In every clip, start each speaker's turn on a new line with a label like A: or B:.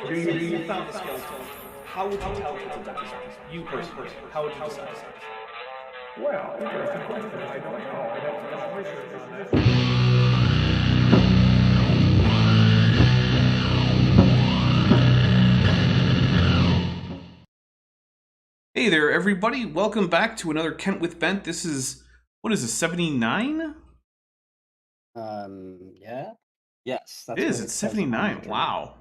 A: So you found the skeleton. How would you tell people that is you personally? How would you decide?
B: Well, interesting question. I don't know. I'd have to do some research on that.
A: Hey there, everybody. Welcome back to another Kent with Bent. This is, what is this, 79?
C: Yeah. Yes,
A: It
C: that's
A: is,
C: what
A: it's
C: it says on the
A: 79.
C: internet.
A: Wow.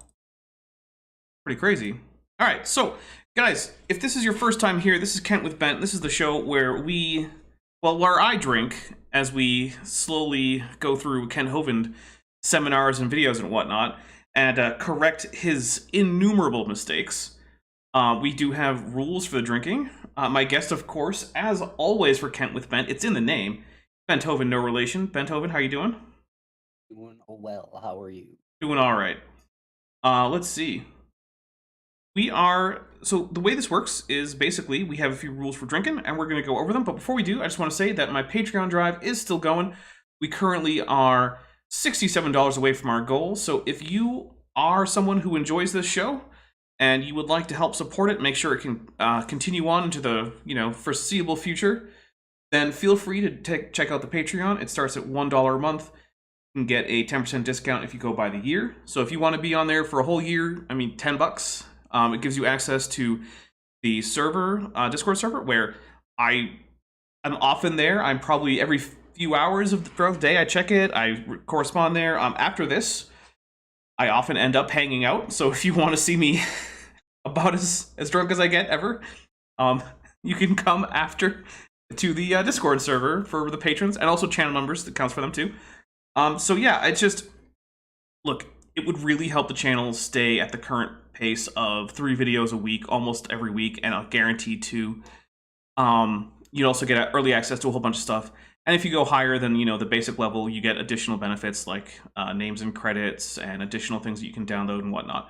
A: Pretty crazy. All right, so, guys, if this is your first time here, this is Kent with Bent. This is the show where where I drink as we slowly go through Kent Hovind seminars and videos and whatnot, and correct his innumerable mistakes. We do have rules for the drinking. My guest, of course, as always for Kent with Bent, it's in the name. Benthoven, no relation. Benthoven, how you doing?
C: Doing well. How are you?
A: Doing all right. Let's see. So the way this works is basically we have a few rules for drinking, and we're going to go over them. But before we do, I just want to say that my Patreon drive is still going. We currently are $67 away from our goal. So if you are someone who enjoys this show, and you would like to help support it, make sure it can continue on into the foreseeable future, then feel free to check out the Patreon. It starts at $1 a month. You can get a 10% discount if you go by the year. So if you want to be on there for a whole year, I mean $10, it gives you access to the server, Discord server, where I'm often there. I'm probably every few hours throughout the day. I check it. I correspond there. After this, I often end up hanging out, so if you want to see me about as drunk as I get ever, you can come after to the Discord server for the patrons, and also channel members, that counts for them too. So yeah, look, it would really help the channel stay at the current pace of 3 videos a week, almost every week, and I'll guarantee to, you'd also get early access to a whole bunch of stuff. And if you go higher than, the basic level, you get additional benefits like names and credits and additional things that you can download and whatnot.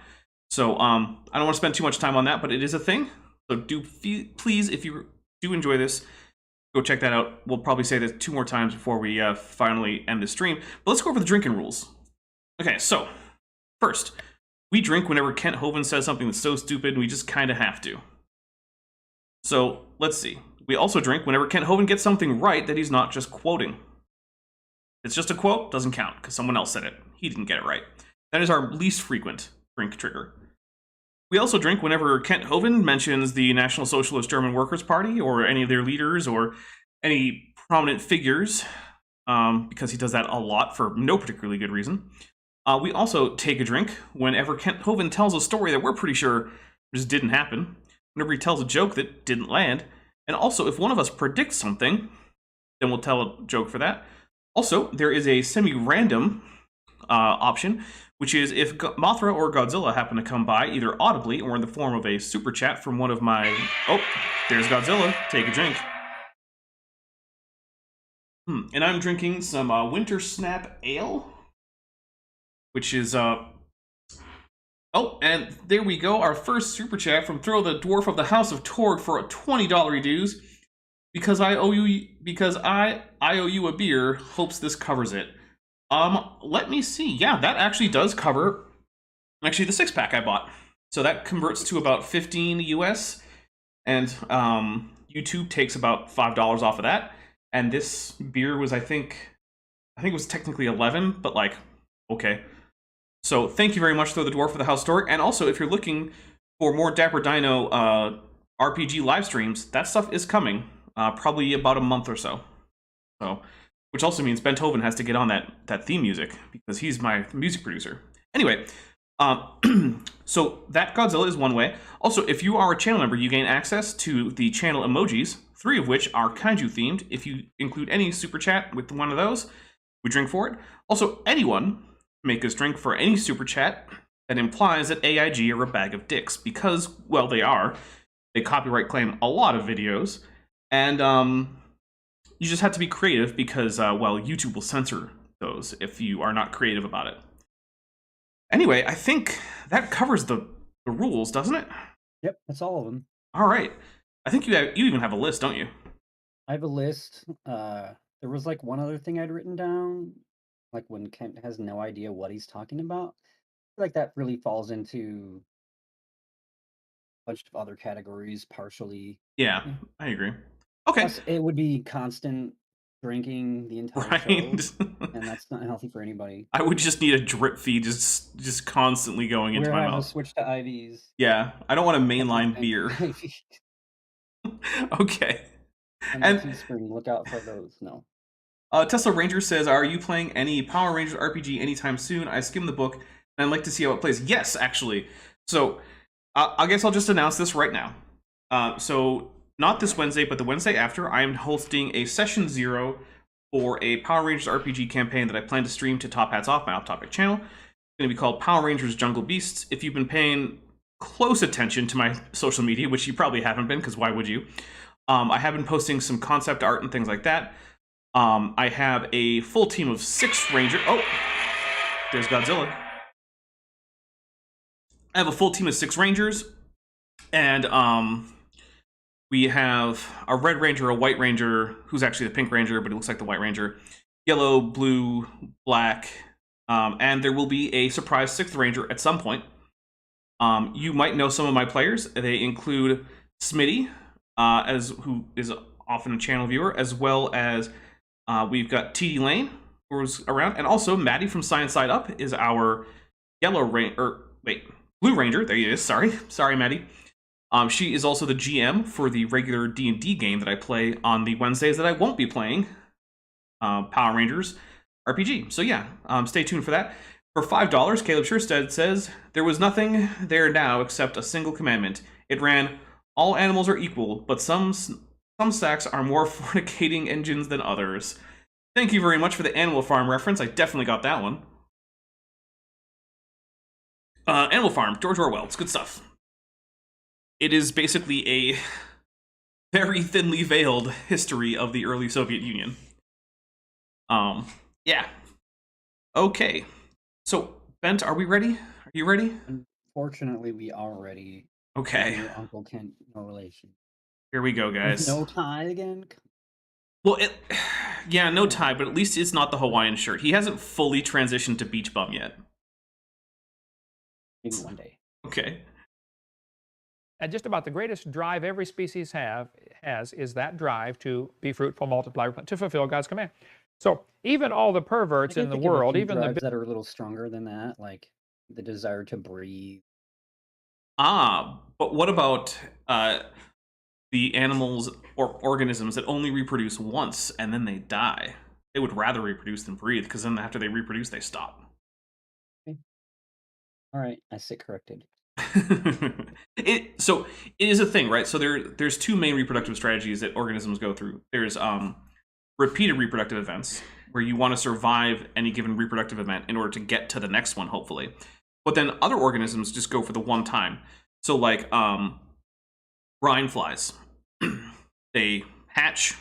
A: So I don't want to spend too much time on that, but it is a thing. So please, if you do enjoy this, go check that out. We'll probably say this 2 more times before we finally end the stream. But let's go over the drinking rules. Okay, so first, we drink whenever Kent Hovind says something that's so stupid we just kind of have to. So let's see. We also drink whenever Kent Hovind gets something right that he's not just quoting. If it's just a quote, doesn't count, because someone else said it. He didn't get it right. That is our least frequent drink trigger. We also drink whenever Kent Hovind mentions the National Socialist German Workers' Party, or any of their leaders, or any prominent figures, because he does that a lot for no particularly good reason. We also take a drink whenever Kent Hovind tells a story that we're pretty sure just didn't happen, whenever he tells a joke that didn't land, and also, if one of us predicts something, then we'll tell a joke for that. Also, there is a semi-random option, which is if Mothra or Godzilla happen to come by, either audibly or in the form of a super chat from one of my... Oh, there's Godzilla. Take a drink. And I'm drinking some Winter Snap Ale, which is... Oh, and there we go, our first super chat from Throw the Dwarf of the House of Torg for a $20 dues. Because I owe you a beer, hopes this covers it. Let me see. Yeah, that actually does cover actually the 6-pack I bought. So that converts to about 15 US, and YouTube takes about $5 off of that. And this beer was I think it was technically 11, but like, okay. So thank you very much, Throw the Dwarf for the House Store. And also, if you're looking for more Dapper Dino RPG live streams, that stuff is coming. Probably about a month or so. Which also means Benthoven has to get on that theme music, because he's my music producer. Anyway, so that Godzilla is one way. Also, if you are a channel member, you gain access to the channel emojis, 3 of which are kaiju themed. If you include any super chat with one of those, we drink for it. Also, anyone make us drink for any super chat that implies that AIG are a bag of dicks, because, well, they are. They copyright claim a lot of videos, and you just have to be creative, because, well, YouTube will censor those if you are not creative about it. Anyway, I think that covers the rules, doesn't it?
C: Yep, that's all of them.
A: All right. I think you even have a list, don't you?
C: I have a list. There was like one other thing I'd written down, like when Kent has no idea what he's talking about. I feel like that really falls into bunch of other categories partially.
A: Yeah,
C: Yeah.
A: I agree. Okay,
C: Plus, it would be constant drinking the entire show,
A: right.
C: and that's not healthy for anybody.
A: I would just need a drip feed just constantly going into
C: We're
A: my
C: having to
A: mouth.
C: switch to IVs.
A: Yeah, I don't want a
C: Every
A: mainline
C: time
A: beer.
C: IV.
A: Okay.
C: And the
A: And
C: teaspoon, look out for those. No.
A: Tesla Ranger says, "Are you playing any Power Rangers RPG anytime soon? I skimmed the book and I'd like to see how it plays." Yes, actually. So I guess I'll just announce this right now. So not this Wednesday, but the Wednesday after, I am hosting a session 0 for a Power Rangers RPG campaign that I plan to stream to Top Hats Off, my off-topic channel. It's going to be called Power Rangers Jungle Beasts. If you've been paying close attention to my social media, which you probably haven't been, because why would you? I have been posting some concept art and things like that. I have a full team of 6 Rangers. Oh, there's Godzilla. I have a full team of 6 Rangers, and we have a Red Ranger, a White Ranger, who's actually the Pink Ranger, but he looks like the White Ranger, yellow, blue, black, and there will be a surprise 6th Ranger at some point. You might know some of my players. They include Smitty, who is often a channel viewer, as well as we've got TD Lane, who's around, and also Maddie from Science Side Up is our Blue Ranger. There he is. Sorry, Maddie. She is also the GM for the regular D&D game that I play on the Wednesdays that I won't be playing Power Rangers RPG. So yeah, stay tuned for that. For $5, Caleb Sherstead says, "There was nothing there now except a single commandment. It ran, all animals are equal, but some sacks are more fornicating engines than others." Thank you very much for the Animal Farm reference. I definitely got that one. Animal Farm, George Orwell. It's good stuff. It is basically a very thinly veiled history of the early Soviet Union. Yeah. Okay. So, Bent, are we ready? Are you ready?
C: Unfortunately, we are ready.
A: Okay.
C: Your Uncle Kent, no relation.
A: Here we go,
C: With
A: guys.
C: no tie again?
A: Well, yeah, no tie, but at least it's not the Hawaiian shirt. He hasn't fully transitioned to beach bum yet.
C: Maybe one day.
A: Okay.
D: And just about the greatest drive every species has is that drive to be fruitful, multiply, to fulfill God's command. So even all the perverts
C: I
D: in
C: can
D: the
C: think of a
D: world,
C: few
D: even the
C: drives that are a little stronger than that, like the desire to breathe.
A: But what about the animals or organisms that only reproduce once and then they die? They would rather reproduce than breathe, because then after they reproduce, they stop.
C: Okay. All right, I sit corrected.
A: So it is a thing, right? So there's 2 main reproductive strategies that organisms go through. There's repeated reproductive events, where you want to survive any given reproductive event in order to get to the next one, hopefully. But then other organisms just go for the one time. So like brine flies, they hatch,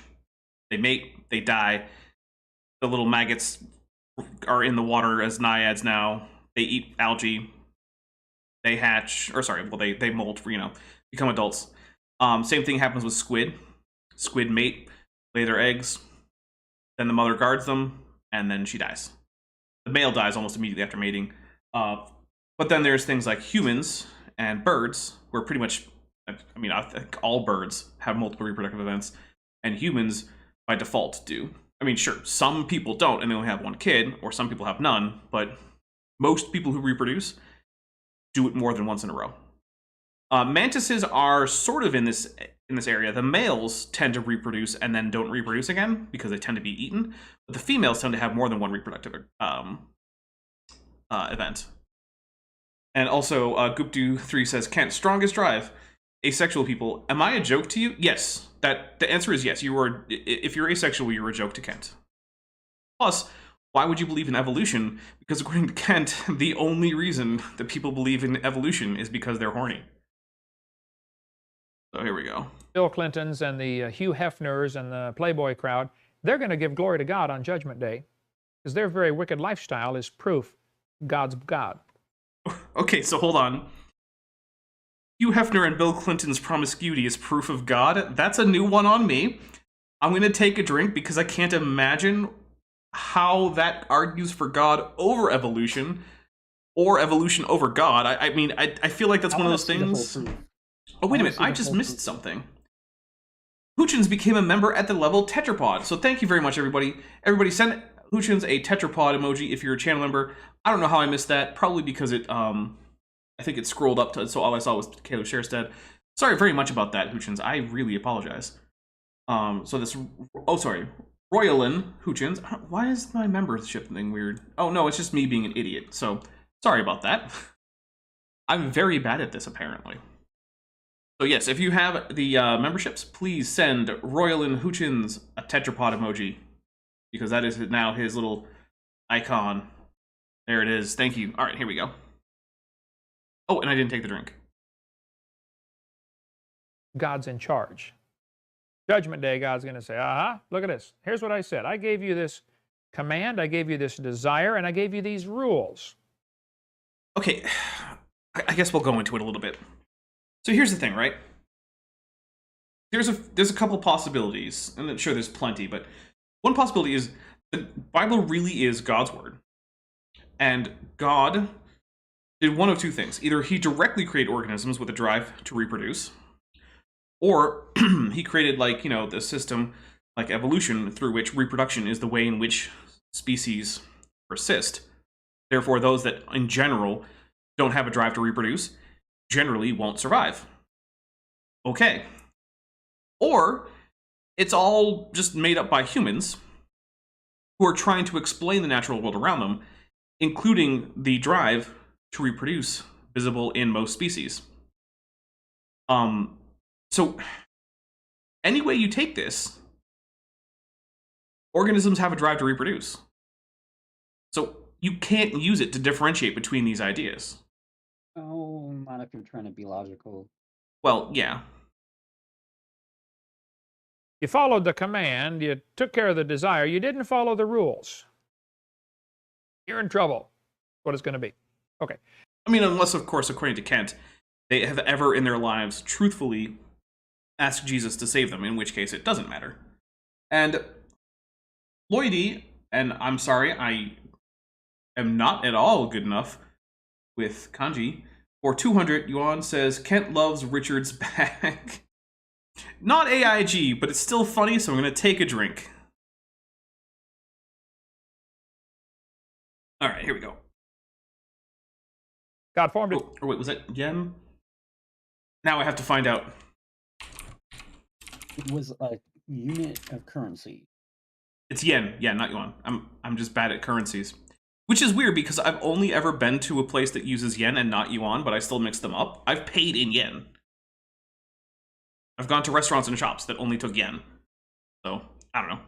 A: they mate, they die. The little maggots are in the water as naiads now. They eat algae. They hatch, or sorry, well, they molt, become adults. Same thing happens with squid. Squid mate, lay their eggs, then the mother guards them, and then she dies. The male dies almost immediately after mating. But then there's things like humans and birds, where pretty much, I think all birds have multiple reproductive events, and humans, by default, do. I mean, sure, some people don't, and they only have one kid, or some people have none, but most people who reproduce do it more than once in a row. Mantises are sort of in this area. The males tend to reproduce and then don't reproduce again because they tend to be eaten, but the females tend to have more than one reproductive event. And also, Guptu3 says, "Kent, strongest drive, asexual people. Am I a joke to you?" Yes. The answer is yes. If you're asexual, you're a joke to Kent. Plus, why would you believe in evolution? Because according to Kent, the only reason that people believe in evolution is because they're horny. So here we go.
D: Bill Clintons and the Hugh Hefners and the Playboy crowd, they're going to give glory to God on Judgment Day, because their very wicked lifestyle is proof God's God.
A: Okay, so hold on. Hugh Hefner and Bill Clinton's promiscuity is proof of God? That's a new one on me. I'm going to take a drink because I can't imagine how that argues for God over evolution, or evolution over God. I mean, I feel like that's one of those things. Oh, wait a minute.
C: Honestly,
A: I
C: the
A: just
C: whole
A: missed something. Hoochins became a member at the level tetrapod. So thank you very much, everybody. Everybody send Hoochins a tetrapod emoji if you're a channel member. I don't know how I missed that. Probably because it, I think it scrolled up to, so all I saw was Caleb Sherstead. Sorry very much about that, Hoochins. I really apologize. So this, oh, sorry. Royalin Hoochins. Why is my membership thing weird? Oh, no, it's just me being an idiot. So sorry about that. I'm very bad at this, apparently. So yes, if you have the memberships, please send Royalin Hoochins a tetrapod emoji, because that is now his little icon. There it is. Thank you. All right, here we go. Oh, and I didn't take the drink.
D: God's in charge. Judgment Day, God's going to say, look at this. Here's what I said. I gave you this command, I gave you this desire, and I gave you these rules.
A: Okay, I guess we'll go into it a little bit. So here's the thing, right? There's a couple possibilities, and sure, there's plenty, but one possibility is the Bible really is God's word. And God did one of two things. Either he directly created organisms with a drive to reproduce, or he created, like, you know, the system, like evolution, through which reproduction is the way in which species persist. Therefore, those that, in general, don't have a drive to reproduce generally won't survive. Okay. Or it's all just made up by humans who are trying to explain the natural world around them, including the drive to reproduce visible in most species. So any way you take this, organisms have a drive to reproduce. So you can't use it to differentiate between these ideas.
C: Oh, not if you're trying to be logical.
A: Well, yeah.
D: You followed the command, you took care of the desire, you didn't follow the rules. You're in trouble. What it's going to be. Okay.
A: I mean, unless, of course, according to Kent, they have ever in their lives truthfully asked Jesus to save them, in which case it doesn't matter. And Lloydie, and I'm sorry, I am not at all good enough with kanji, for 200 yuan says, Kent loves Richard's bag. Not AIG, but it's still funny, so I'm going to take a drink. All right, here we go.
D: God formed it.
A: Oh, or wait, was that yen? Now I have to find out.
C: It was a unit of currency.
A: It's yen, yeah, not yuan. I'm just bad at currencies. Which is weird because I've only ever been to a place that uses yen and not yuan, but I still mix them up. I've paid in yen. I've gone to restaurants and shops that only took yen. So, I don't know.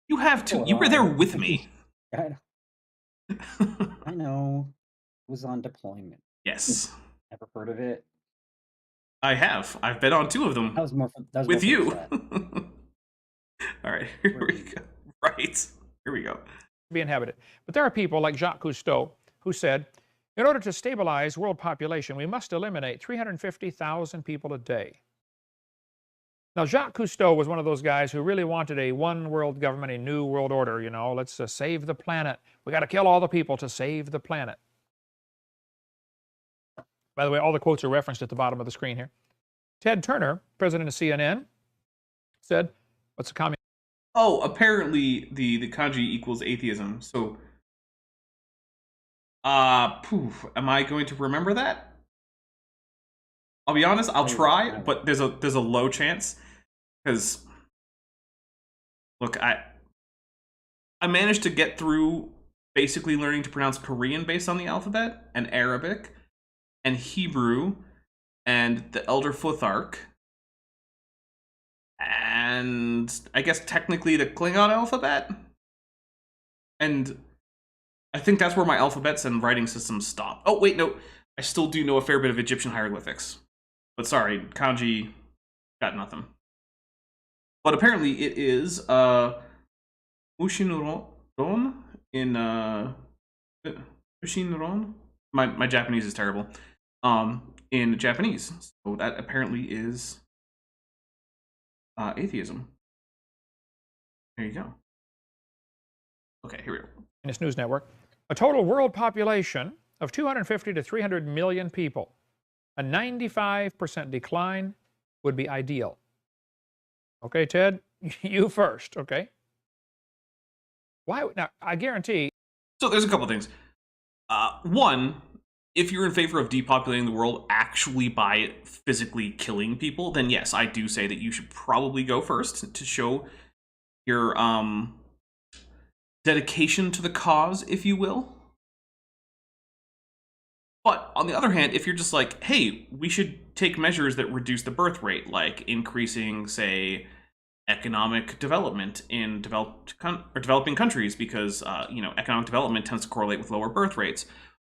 A: You have too. You were there with me.
C: I know. It was on deployment.
A: Yes.
C: Never heard of it.
A: I have. I've been on 2 of them.
C: That was more for, that was
A: with
C: more for
A: you.
C: the chat.
A: All right, here we go. Right. Here we go.
D: Be inhabited. But there are people like Jacques Cousteau who said, in order to stabilize world population, we must eliminate 350,000 people a day. Now, Jacques Cousteau was one of those guys who really wanted a one world government, a new world order. You know, let's save the planet. We got to kill all the people to save the planet. By the way, all the quotes are referenced at the bottom of the screen here. Ted Turner, president of CNN, said, what's the communist?
A: Oh, apparently the kanji equals atheism. So, am I going to remember that? I'll be honest, I'll try, but there's a low chance. Because, look, I managed to get through basically learning to pronounce Korean based on the alphabet, and Arabic, and Hebrew, and the Elder Futhark, and I guess technically the Klingon alphabet. And I think that's where my alphabets and writing systems stop. Oh, wait, no. I still do know a fair bit of Egyptian hieroglyphics. But sorry, kanji got nothing. But apparently it is Mushinron in Mushinron. My Japanese is terrible. In Japanese. So that apparently is atheism. There you go. Okay, here we go.
D: This news network, a total world population of 250 to 300 million people. A 95% decline would be ideal. Okay, Ted, you first, okay? Why? Now, I guarantee.
A: So there's a couple things. One, if you're in favor of depopulating the world actually by physically killing people, then yes, I do say that you should probably go first to show your dedication to the cause, if you will. But on the other hand, if you're just like, hey, we should take measures that reduce the birth rate, like increasing, say, economic development in developing countries, because economic development tends to correlate with lower birth rates,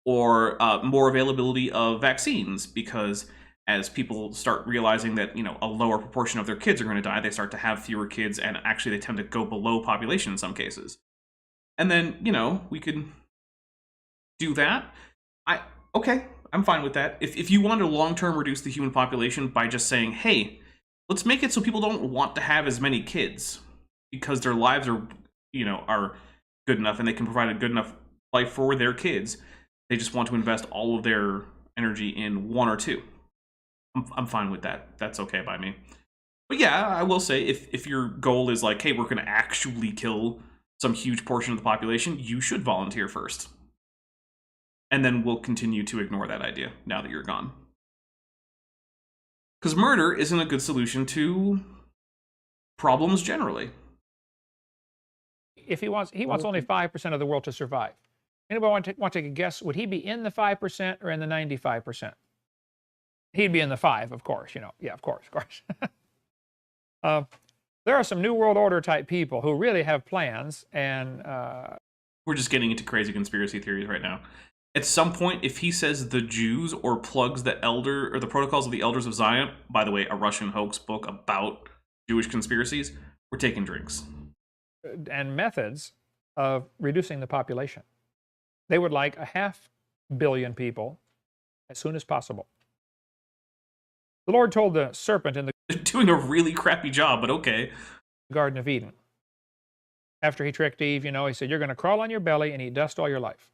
A: or more availability of vaccines, because as people start realizing that a lower proportion of their kids are going to die, they start to have fewer kids, and actually they tend to go below population in some cases. And then we could do that. Okay, I'm fine with that. If you want to long-term reduce the human population by just saying, hey, let's make it so people don't want to have as many kids because their lives are good enough and they can provide a good enough life for their kids. They just want to invest all of their energy in one or two. I'm fine with that. That's okay by me. But yeah, I will say if your goal is like, hey, we're going to actually kill some huge portion of the population, you should volunteer first. And then we'll continue to ignore that idea now that you're gone. Because murder isn't a good solution to problems generally.
D: If he wants only 5% of the world to survive. Anybody want to take a guess? Would he be in the 5% or in the 95%? He'd be in the 5, of course. Yeah, of course. There are some New World Order type people who really have plans, and
A: we're just getting into crazy conspiracy theories right now. At some point, if he says the Jews or plugs the Protocols of the Elders of Zion, by the way, a Russian hoax book about Jewish conspiracies, we're taking drinks.
D: And methods of reducing the population. They would like 500 million people as soon as possible. The Lord told the serpent in the
A: They're doing a really crappy job, but okay.
D: Garden of Eden. After he tricked Eve, he said, you're going to crawl on your belly and eat dust all your life.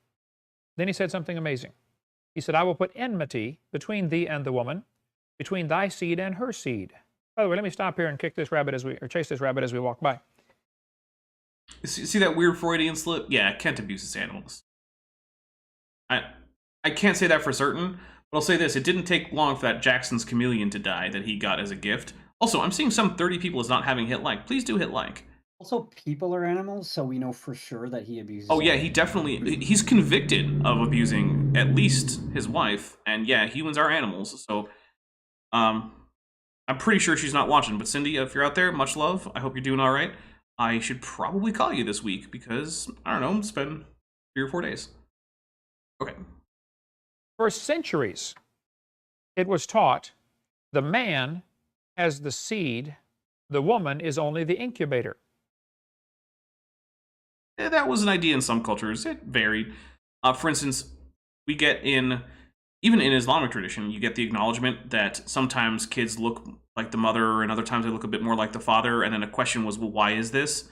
D: Then he said something amazing. He said, I will put enmity between thee and the woman, between thy seed and her seed. By the way, let me stop here and chase this rabbit as we walk by.
A: See that weird Freudian slip? Yeah, Kent abuses animals. I can't say that for certain, but I'll say this. It didn't take long for that Jackson's chameleon to die that he got as a gift. Also, I'm seeing some 30 people as not having hit like. Please do hit like.
C: Also, people are animals, so we know for sure that he abuses.
A: Oh yeah, he's convicted of abusing at least his wife, and yeah, humans are animals. So, I'm pretty sure she's not watching. But Cindy, if you're out there, much love. I hope you're doing all right. I should probably call you this week because I don't know, it's been 3 or 4 days. Okay.
D: For centuries, it was taught the man has the seed, the woman is only the incubator.
A: That was an idea in some cultures. It varied. For instance, we get even in Islamic tradition, you get the acknowledgement that sometimes kids look like the mother and other times they look a bit more like the father. And then a question was, well, why is this?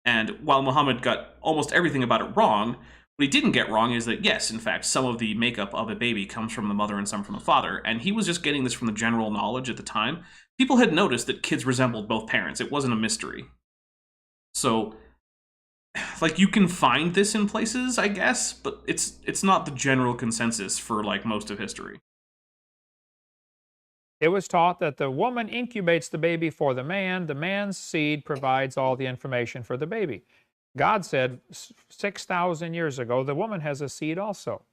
A: And while Muhammad got almost everything about it wrong, what he didn't get wrong is that, yes, in fact, some of the makeup of a baby comes from the mother and some from the father. And he was just getting this from the general knowledge at the time. People had noticed that kids resembled both parents. It wasn't a mystery. So, like, you can find this in places, I guess, but it's not the general consensus for, like, most of history.
D: It was taught that the woman incubates the baby for the man's seed provides all the information for the baby. God said 6,000 years ago, the woman has a seed also.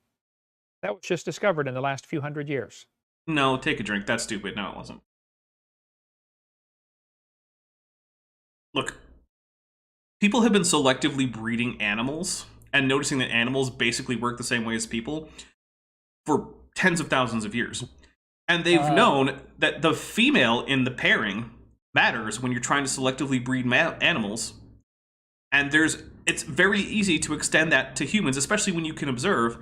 D: That was just discovered in the last few hundred years.
A: No, take a drink. That's stupid. No, it wasn't. Look, people have been selectively breeding animals and noticing that animals basically work the same way as people for tens of thousands of years. And they've known that the female in the pairing matters when you're trying to selectively breed animals. And it's very easy to extend that to humans, especially when you can observe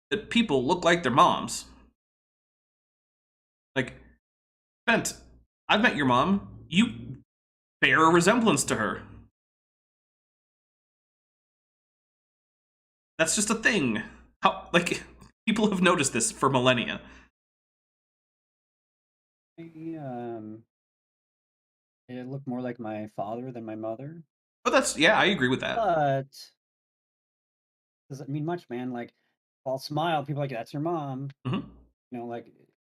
A: that people look like their moms. Like, Bent, I've met your mom. You bear a resemblance to her. That's just a thing. People have noticed this for millennia.
C: It looked more like my father than my mother,
A: But that's, yeah, I agree with that.
C: but doesn't mean much, man. Like, if I'll smile, people are like, "That's your mom."
A: Hmm.
C: Like, you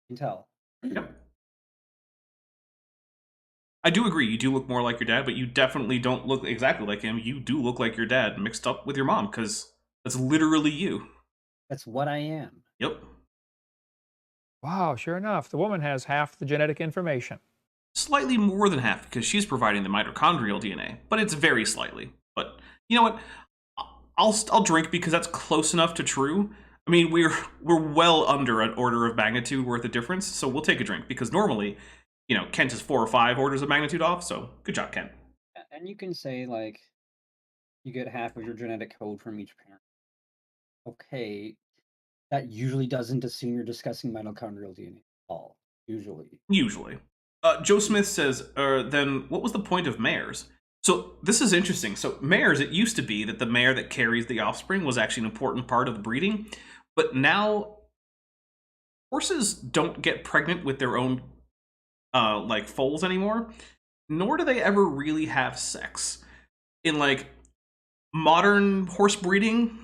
C: can tell.
A: Yep. I do agree. You do look more like your dad, but you definitely don't look exactly like him. You do look like your dad mixed up with your mom, because that's literally you.
C: That's what I am.
A: Yep.
D: Wow, sure enough, the woman has half the genetic information.
A: Slightly more than half, because she's providing the mitochondrial DNA, but it's very slightly. But you know what? I'll drink because that's close enough to true. I mean, we're well under an order of magnitude worth of difference, so we'll take a drink, because normally, Kent is 4 or 5 orders of magnitude off. So good job, Kent.
C: And you can say, like, you get half of your genetic code from each parent. Okay, that usually doesn't assume you're discussing mitochondrial DNA at all. Usually.
A: Usually. Joe Smith says, then what was the point of mares? So this is interesting. So mares, it used to be that the mare that carries the offspring was actually an important part of the breeding, but now horses don't get pregnant with their own like foals anymore, nor do they ever really have sex. In like modern horse breeding,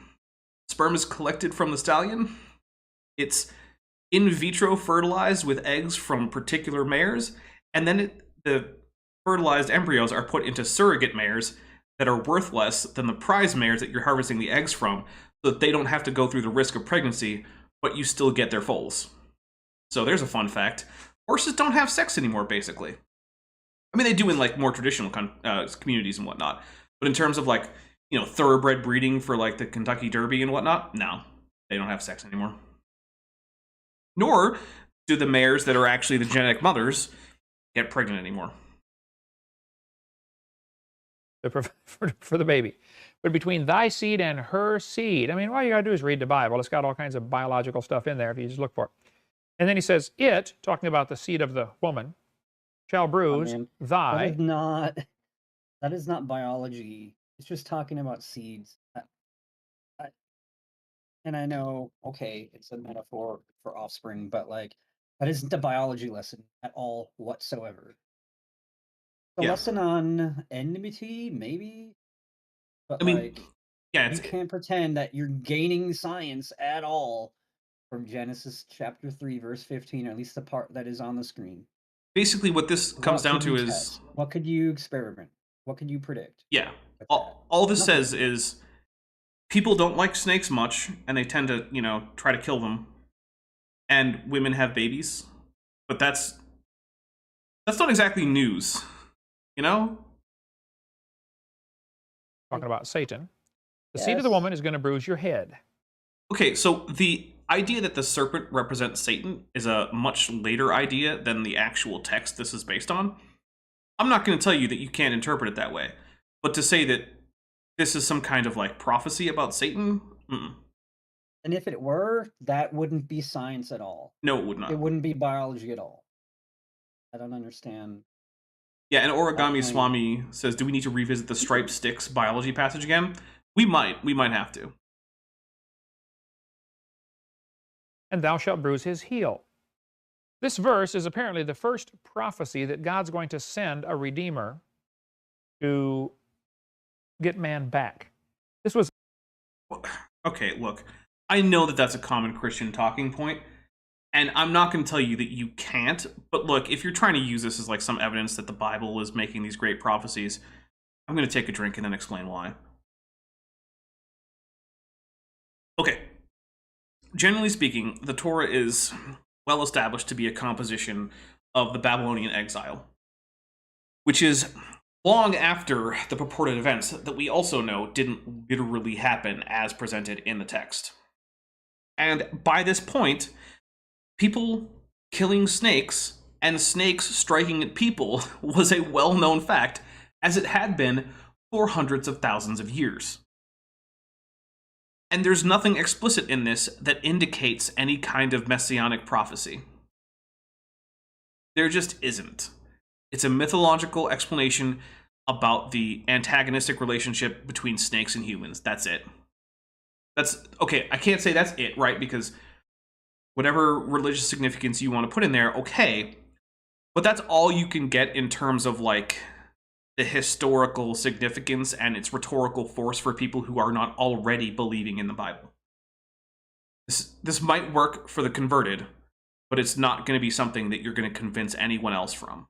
A: sperm is collected from the stallion. It's in vitro fertilized with eggs from particular mares, and then the fertilized embryos are put into surrogate mares that are worth less than the prize mares that you're harvesting the eggs from, so that they don't have to go through the risk of pregnancy, but you still get their foals. So there's a fun fact. Horses don't have sex anymore, basically. I mean, they do in like more traditional communities and whatnot, but in terms of like, thoroughbred breeding for like the Kentucky Derby and whatnot, no, they don't have sex anymore. Nor do the mares that are actually the genetic mothers get pregnant anymore.
D: For the baby. But between thy seed and her seed, I mean, all you got to do is read the Bible. It's got all kinds of biological stuff in there if you just look for it. And then he says, it, talking about the seed of the woman, shall bruise thy.
C: That is not biology. It's just talking about seeds. And I know, okay, it's a metaphor for offspring, but like, that isn't a biology lesson at all whatsoever. The lesson on enmity, maybe, but
A: I mean,
C: like,
A: yeah,
C: you can't pretend that you're gaining science at all from Genesis chapter 3, verse 15, or at least the part that is on the screen.
A: Basically, what this comes down to is
C: test? What could you experiment? What could you predict?
A: Yeah. All this says is people don't like snakes much, and they tend to, try to kill them. And women have babies. But that's not exactly news,
D: Talking about Satan. The seed of the woman is going to bruise your head.
A: Okay, so the idea that the serpent represents Satan is a much later idea than the actual text this is based on. I'm not going to tell you that you can't interpret it that way, but to say that this is some kind of like prophecy about Satan,
C: And if it were, that wouldn't be science at all.
A: No, it would not.
C: It wouldn't be biology at all. I don't understand.
A: Yeah, and Origami Swami says, do we need to revisit the striped sticks biology passage again? We might have to.
D: And thou shalt bruise his heel. This verse is apparently the first prophecy that God's going to send a redeemer to get man back. This was...
A: Okay, look, I know that that's a common Christian talking point, and I'm not going to tell you that you can't, but look, if you're trying to use this as like some evidence that the Bible is making these great prophecies, I'm going to take a drink and then explain why. Okay. Generally speaking, the Torah is well established to be a composition of the Babylonian exile, which is long after the purported events that we also know didn't literally happen as presented in the text. And by this point, people killing snakes and snakes striking at people was a well-known fact, as it had been for hundreds of thousands of years. And there's nothing explicit in this that indicates any kind of messianic prophecy. There just isn't. It's a mythological explanation about the antagonistic relationship between snakes and humans. That's it. That's okay. I can't say that's it, right? Because whatever religious significance you want to put in there, okay. But that's all you can get in terms of like the historical significance and its rhetorical force for people who are not already believing in the Bible. This might work for the converted, but it's not going to be something that you're going to convince anyone else from.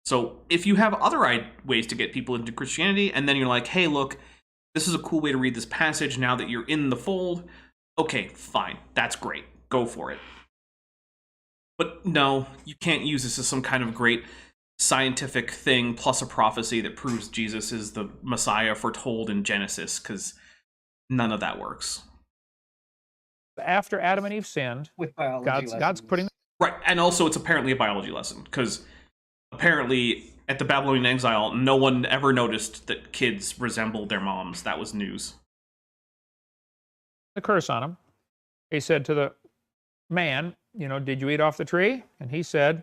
A: So if you have other ways to get people into Christianity, and then you're like, hey, look, this is a cool way to read this passage now that you're in the fold, okay, fine, that's great, go for it. But no, you can't use this as some kind of great scientific thing plus a prophecy that proves Jesus is the Messiah foretold in Genesis, because none of that works.
D: After Adam and Eve sinned,
C: With biology
D: God's putting...
A: Right, and also it's apparently a biology lesson, because apparently at the Babylonian exile, no one ever noticed that kids resembled their moms. That was news.
D: the curse on him. He said to the man, you know, did you eat off the tree? And he said,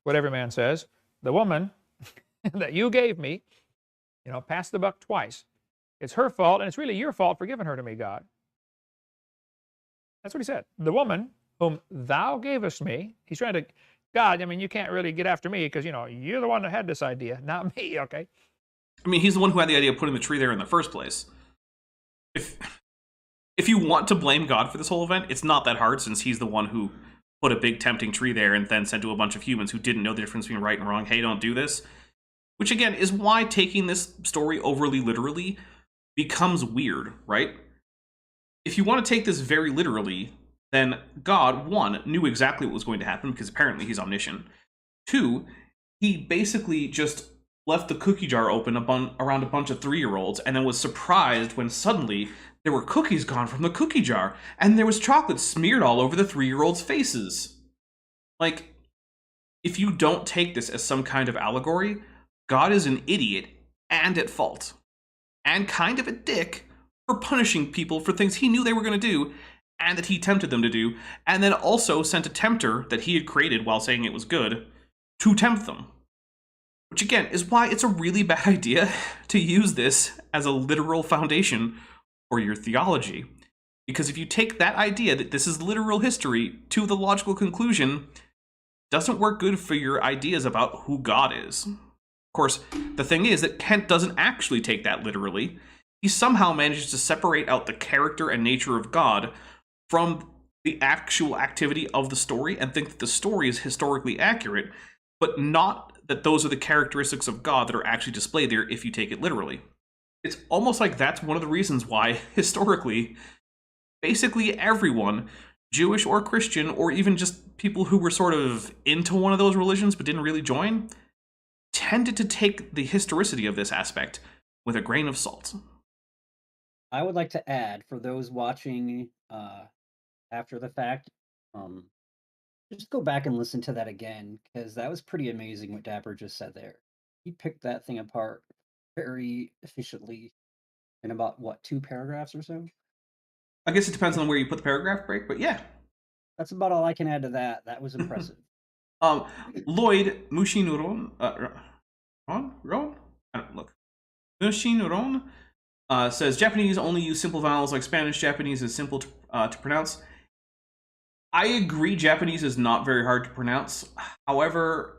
D: what every man says, the woman that you gave me, you know, passed the buck twice. It's her fault, and it's really your fault for giving her to me, God. That's what he said. The woman whom thou gavest me, he's trying to, God, I mean, you can't really get after me because, you know, you're the one that had this idea, not me, okay?
A: I mean, he's the one who had the idea of putting the tree there in the first place. If you want to blame God for this whole event, it's not that hard, since he's the one who put a big tempting tree there and then said to a bunch of humans who didn't know the difference between right and wrong, hey, don't do this. Which, again, is why taking this story overly literally becomes weird, right? If you want to take this very literally, then God, one, knew exactly what was going to happen because apparently he's omniscient. Two, he basically just left the cookie jar open around a bunch of 3-year-olds and then was surprised when suddenly there were cookies gone from the cookie jar and there was chocolate smeared all over the 3-year-olds' faces. Like, if you don't take this as some kind of allegory, God is an idiot and at fault, and kind of a dick for punishing people for things he knew they were going to do and that he tempted them to do, and then also sent a tempter that he had created while saying it was good to tempt them. Which again is why it's a really bad idea to use this as a literal foundation for your theology. Because if you take that idea that this is literal history to the logical conclusion, it doesn't work good for your ideas about who God is. Of course, the thing is that Kent doesn't actually take that literally. He somehow manages to separate out the character and nature of God from the actual activity of the story and think that the story is historically accurate, but not that those are the characteristics of God that are actually displayed there if you take it literally. It's almost like that's one of the reasons why, historically, basically everyone, Jewish or Christian, or even just people who were sort of into one of those religions but didn't really join, tended to take the historicity of this aspect with a grain of salt.
C: I would like to add, for those watching after the fact, just go back and listen to that again, because that was pretty amazing what Dapper just said there. He picked that thing apart very efficiently in about, what, 2 paragraphs or so?
A: I guess it depends on where you put the paragraph break, but yeah.
C: That's about all I can add to that. That was impressive.
A: Lloyd Mushinuron, Ron? I don't look. Mushinuron says Japanese only use simple vowels like Spanish. Japanese is simple to pronounce. I agree, Japanese is not very hard to pronounce. However,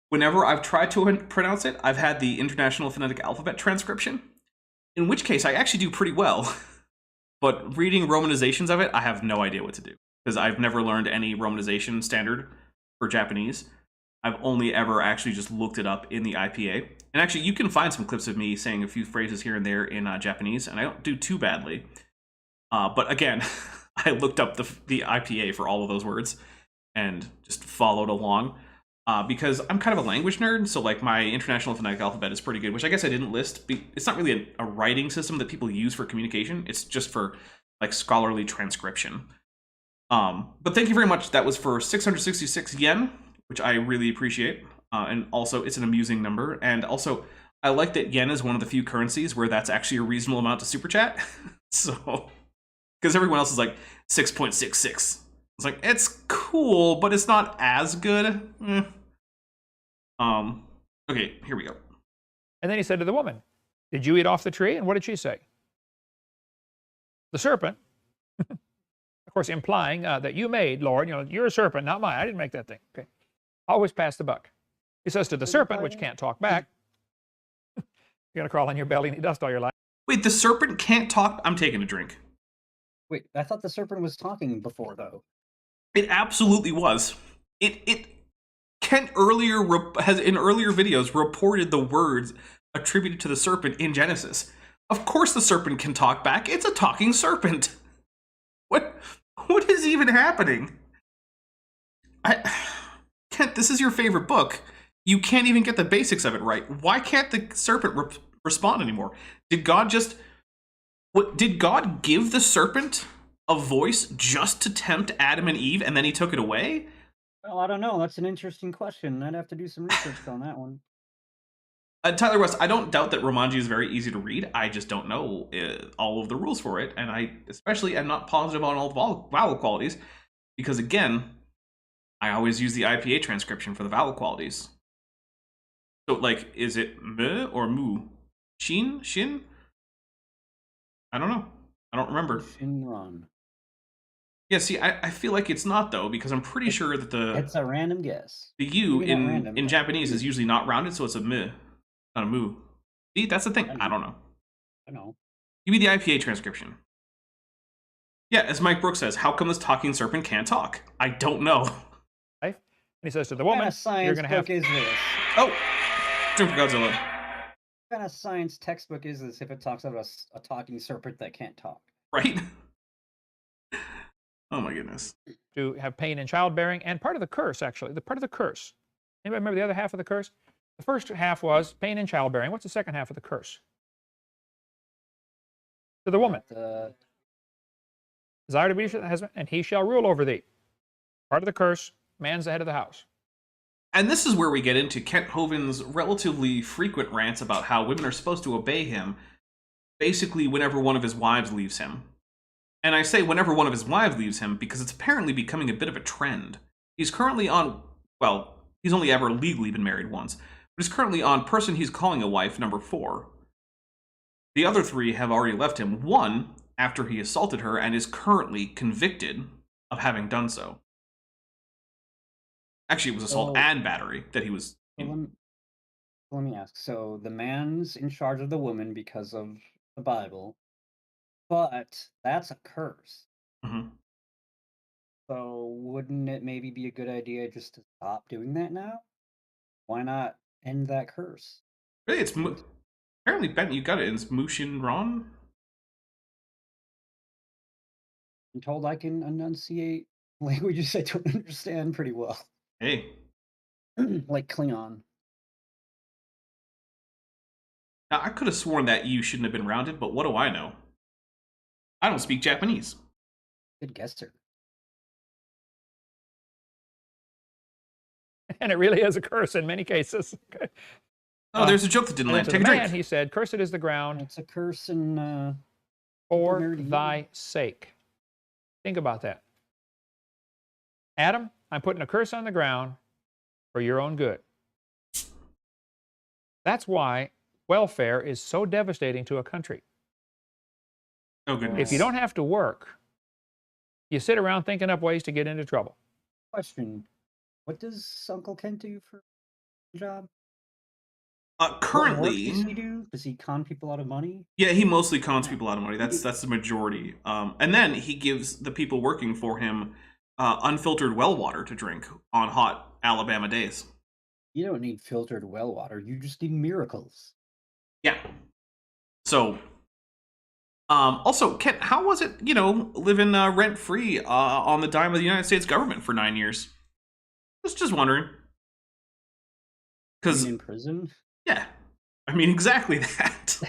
A: whenever I've tried to pronounce it, I've had the International Phonetic Alphabet transcription, in which case I actually do pretty well. But reading romanizations of it, I have no idea what to do, because I've never learned any romanization standard for Japanese. I've only ever actually just looked it up in the IPA. And actually, you can find some clips of me saying a few phrases here and there in Japanese, and I don't do too badly. But again, I looked up the IPA for all of those words and just followed along. Because I'm kind of a language nerd, so like my International Phonetic Alphabet is pretty good, which I guess I didn't list. It's not really a writing system that people use for communication. It's just for like scholarly transcription. But thank you very much. That was for 666 yen, which I really appreciate. And also, it's an amusing number. And also, I like that yen is one of the few currencies where that's actually a reasonable amount to super chat. So, because everyone else is like 6.66. It's like, it's cool, but it's not as good. Okay, here we go.
D: And then he said to the woman, did you eat off the tree? And what did she say? The serpent, of course, implying that you made, Lord, you know, you're a serpent, not mine. I didn't make that thing. Okay. Always pass the buck. He says to the serpent, which can't talk back, you're going to crawl on your belly and eat dust all your life.
A: Wait, the serpent can't talk? I'm taking a drink.
C: Wait, I thought the serpent was talking before, though.
A: It absolutely was. Kent has in earlier videos reported the words attributed to the serpent in Genesis. Of course the serpent can talk back. It's a talking serpent. What is even happening? Kent, this is your favorite book. You can't even get the basics of it right. Why can't the serpent respond anymore? Did God give the serpent a voice just to tempt Adam and Eve, and then he took it away?
C: Well, I don't know. That's an interesting question. I'd have to do some research on that one.
A: Tyler West, I don't doubt that Romanji is very easy to read. I just don't know all of the rules for it, and I especially am not positive on all the vowel qualities, because again, I always use the IPA transcription for the vowel qualities. So, like, is it me or mu? Shin? Shin? I don't know. I don't remember.
C: Shinron.
A: Yeah, see, I feel like it's not, though, because I'm pretty sure that
C: It's a random guess.
A: the U
C: Maybe not random,
A: in
C: but-
A: Japanese is usually not rounded, so it's a me, not a mu. See, that's the thing. I don't know.
C: I know.
A: Give me the IPA transcription. Yeah, as Mike Brooks says, how come this talking serpent can't talk? I don't know.
D: And he says to the
C: What
D: woman,
C: kind of science
D: you're going to have...
C: book is this?
A: Oh, drink for Godzilla.
C: What kind of science textbook is this if it talks about a talking serpent that can't talk?
A: Right? Oh my goodness.
D: to have pain in childbearing, and part of the curse, actually. The part of the curse. Anybody remember the other half of the curse? The first half was pain in childbearing. What's the second half of the curse? To the woman. Desire to be the husband, and he shall rule over thee. Part of the curse, man's the head of the house.
A: And this is where we get into Kent Hovind's relatively frequent rants about how women are supposed to obey him, basically whenever one of his wives leaves him. And I say whenever one of his wives leaves him because it's apparently becoming a bit of a trend. He's currently on, well, he's only ever legally been married once, but he's currently on person he's calling a wife number 4. The other 3 have already left him, one after he assaulted her and is currently convicted of having done so. Actually, it was assault and battery that he was...
C: Let me ask. So the man's in charge of the woman because of the Bible, but that's a curse.
A: Mhm.
C: So wouldn't it maybe be a good idea just to stop doing that now? Why not end that curse?
A: Really, it's... Apparently, Ben, you got it. It's Mushin Ron?
C: I'm told I can enunciate languages I don't understand pretty well.
A: Hey.
C: Like Klingon.
A: Now, I could have sworn that you shouldn't have been rounded, but what do I know? I don't speak Japanese.
C: Good guesser.
D: And it really is a curse in many cases.
A: Oh, there's a joke that didn't
D: And
A: land.
D: to
A: Take
D: the
A: a
D: man,
A: drink.
D: he said, cursed is the ground
C: It's a curse in
D: for
C: married to you.
D: thy sake. Think about that. Adam, I'm putting a curse on the ground for your own good. That's why welfare is so devastating to a country.
A: Oh, goodness.
D: If you don't have to work, you sit around thinking up ways to get into trouble.
C: question. What does Uncle Kent do for a job?
A: Currently...
C: What work does he do? Does he con people out of money?
A: Yeah, he mostly cons people out of money. That's the majority. And then he gives the people working for him unfiltered well water to drink on hot Alabama days.
C: You don't need filtered well water. You just need miracles.
A: Yeah. So, also, Kent, how was it, living rent-free on the dime of the United States government for 9 years? Just wondering. Because
C: in prison?
A: Yeah. I mean, exactly that.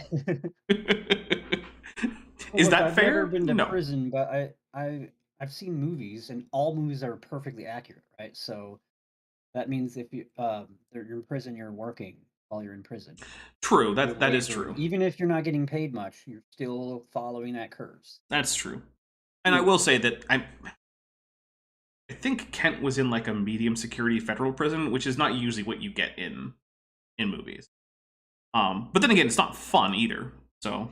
A: Is
C: Look,
A: that
C: I've
A: fair?
C: never been to
A: No.
C: prison, but I've seen movies, and all movies are perfectly accurate, right? So that means if you're in prison, you're working while you're in prison.
A: True.
C: Your
A: That is
C: labor,
A: true.
C: Even if you're not getting paid much, you're still following that curse.
A: That's true. And I will say that I think Kent was in like a medium security federal prison, which is not usually what you get in movies. But then again, it's not fun either. So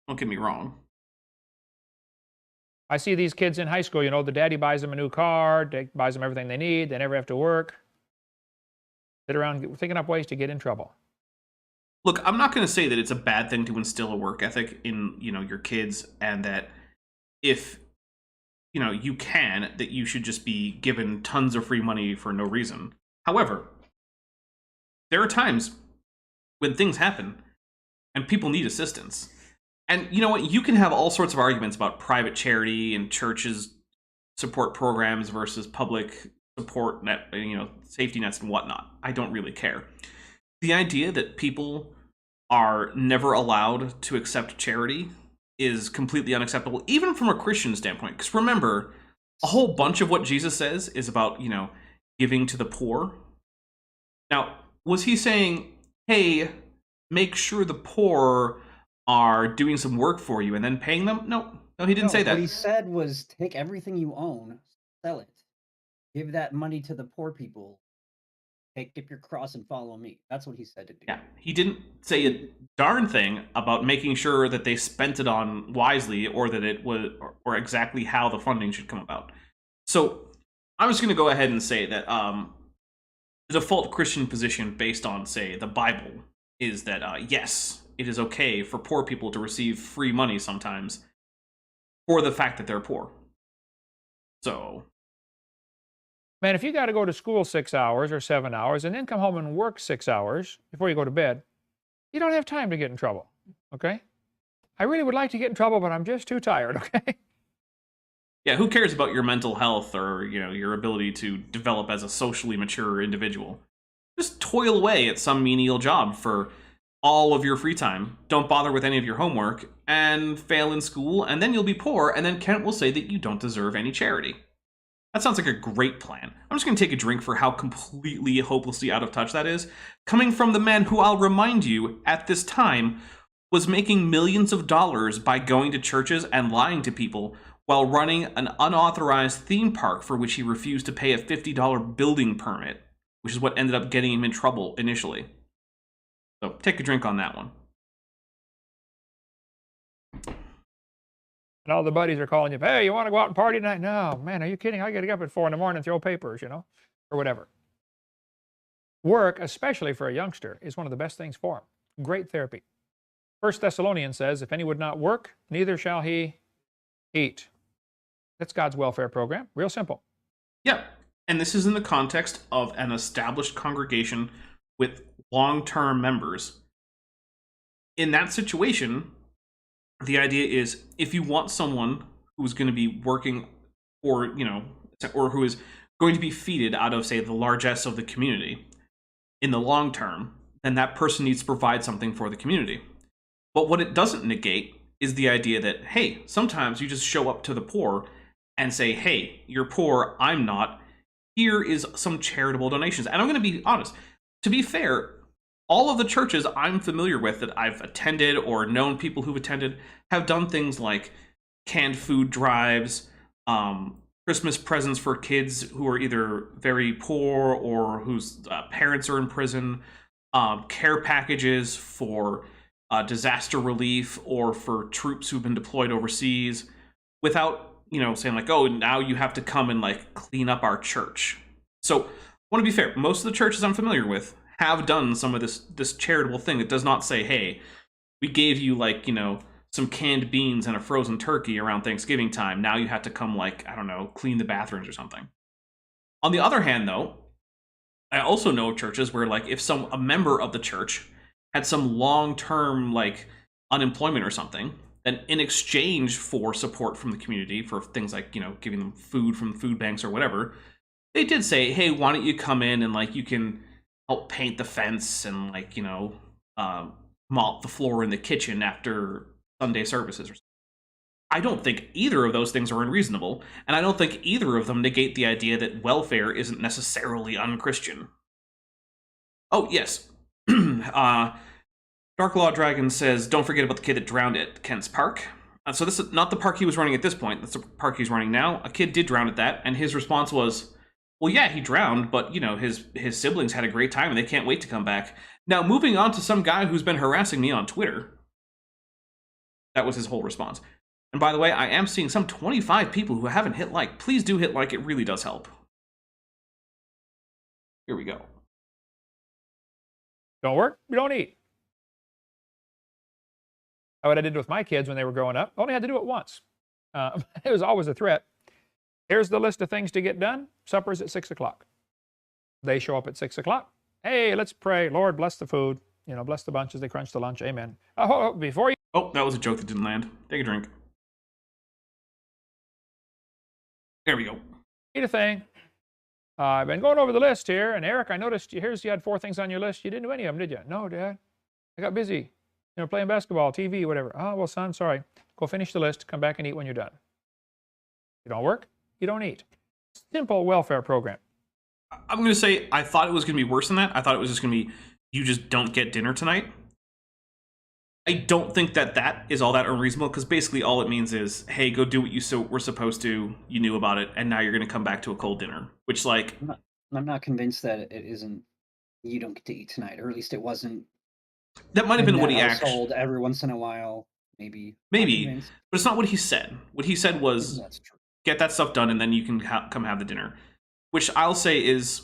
A: don't get me wrong.
D: I see these kids in high school, the daddy buys them a new car, buys them everything they need, they never have to work. sit around thinking up ways to get in trouble.
A: Look, I'm not going to say that it's a bad thing to instill a work ethic in, your kids, and that if, you can, that you should just be given tons of free money for no reason. However, there are times when things happen and people need assistance. And you know what? You can have all sorts of arguments about private charity and churches support programs versus public support net, safety nets and whatnot. I don't really care. The idea that people are never allowed to accept charity is completely unacceptable, even from a Christian standpoint. Because remember, a whole bunch of what Jesus says is about, giving to the poor. Now, was he saying, hey, make sure the poor are doing some work for you and then paying them? No, he didn't say that.
C: What he said was take everything you own, sell it, give that money to the poor people, take up your cross and follow me. That's what he said to do.
A: Yeah, he didn't say a darn thing about making sure that they spent it on wisely, or that it was, or exactly how the funding should come about. So I'm just going to go ahead and say that the default Christian position based on, say, the Bible is that, yes, it is okay for poor people to receive free money sometimes for the fact that they're poor. So,
D: Man, if you got to go to school 6 hours or 7 hours and then come home and work 6 hours before you go to bed, you don't have time to get in trouble, okay? I really would like to get in trouble, but I'm just too tired, okay?
A: Yeah, who cares about your mental health or, your ability to develop as a socially mature individual? Just toil away at some menial job for all of your free time. Don't bother with any of your homework and fail in school, and then you'll be poor, and then Kent will say that you don't deserve any charity. That sounds like a great plan. I'm just going to take a drink for how completely hopelessly out of touch that is, coming from the man who, I'll remind you, at this time, was making millions of dollars by going to churches and lying to people while running an unauthorized theme park for which he refused to pay a $50 building permit, which is what ended up getting him in trouble initially. So take a drink on that one.
D: And all the buddies are calling you, hey, you want to go out and party tonight? No, man, are you kidding? I got to get up at 4 in the morning and throw papers, or whatever. Work, especially for a youngster, is one of the best things for him. Great therapy. 1 Thessalonians says, if any would not work, neither shall he eat. That's God's welfare program. Real simple.
A: Yeah, and this is in the context of an established congregation with long-term members. In that situation, the idea is if you want someone who's going to be working for, or who is going to be feeded out of, say, the largesse of the community in the long term, then that person needs to provide something for the community. But what it doesn't negate is the idea that, hey, sometimes you just show up to the poor and say, hey, you're poor, I'm not. Here is some charitable donations. And I'm going to be honest. To be fair, all of the churches I'm familiar with that I've attended or known people who've attended have done things like canned food drives, Christmas presents for kids who are either very poor or whose parents are in prison, care packages for disaster relief or for troops who've been deployed overseas, without saying like, oh, now you have to come and like clean up our church. So I want to be fair, most of the churches I'm familiar with have done some of this charitable thing. It does not say, hey, we gave you like, some canned beans and a frozen turkey around Thanksgiving time. Now you have to come like, I don't know, clean the bathrooms or something. On the other hand, though, I also know of churches where like if a member of the church had some long-term like unemployment or something, then in exchange for support from the community for things like, giving them food from food banks or whatever, they did say, hey, why don't you come in and like you can help paint the fence and like, mop the floor in the kitchen after Sunday services or something. I don't think either of those things are unreasonable, and I don't think either of them negate the idea that welfare isn't necessarily unchristian. Oh, yes. Dark Law Dragon says, don't forget about the kid that drowned at Kent's Park. So this is not the park he was running at this point. That's the park he's running now. A kid did drown at that, and his response was, well, yeah, he drowned, but, his siblings had a great time, and they can't wait to come back. Now, moving on to some guy who's been harassing me on Twitter. That was his whole response. And by the way, I am seeing some 25 people who haven't hit like. Please do hit like. It really does help. Here we go.
D: Don't work, you don't eat. What I did with my kids when they were growing up, only had to do it once. It was always a threat. Here's the list of things to get done. Supper's at 6 o'clock. They show up at 6 o'clock. Hey, let's pray. Lord, bless the food. You know, bless the bunch as they crunch the lunch. Amen. Before you...
A: Oh, that was a joke that didn't land. Take a drink. There we go.
D: Eat a thing. I've been going over the list here, and Eric, I noticed you had 4 things on your list. You didn't do any of them, did you? No, Dad. I got busy. You know, playing basketball, TV, whatever. Oh, well, son, sorry. Go finish the list. Come back and eat when you're done. You don't work, you don't eat. Simple welfare program.
A: I'm going to say I thought it was going to be worse than that. I thought it was just going to be, you just don't get dinner tonight. I don't think that is all that unreasonable, because basically all it means is, hey, go do what you were supposed to, you knew about it, and now you're going to come back to a cold dinner. Which, like...
C: I'm not convinced that it isn't, you don't get to eat tonight, or at least it wasn't...
A: That might have been what he actually...
C: every once in a while, maybe.
A: Maybe, but it's not what he said. What he said was,
C: that's true.
A: Get that stuff done, and then you can come have the dinner. Which I'll say is...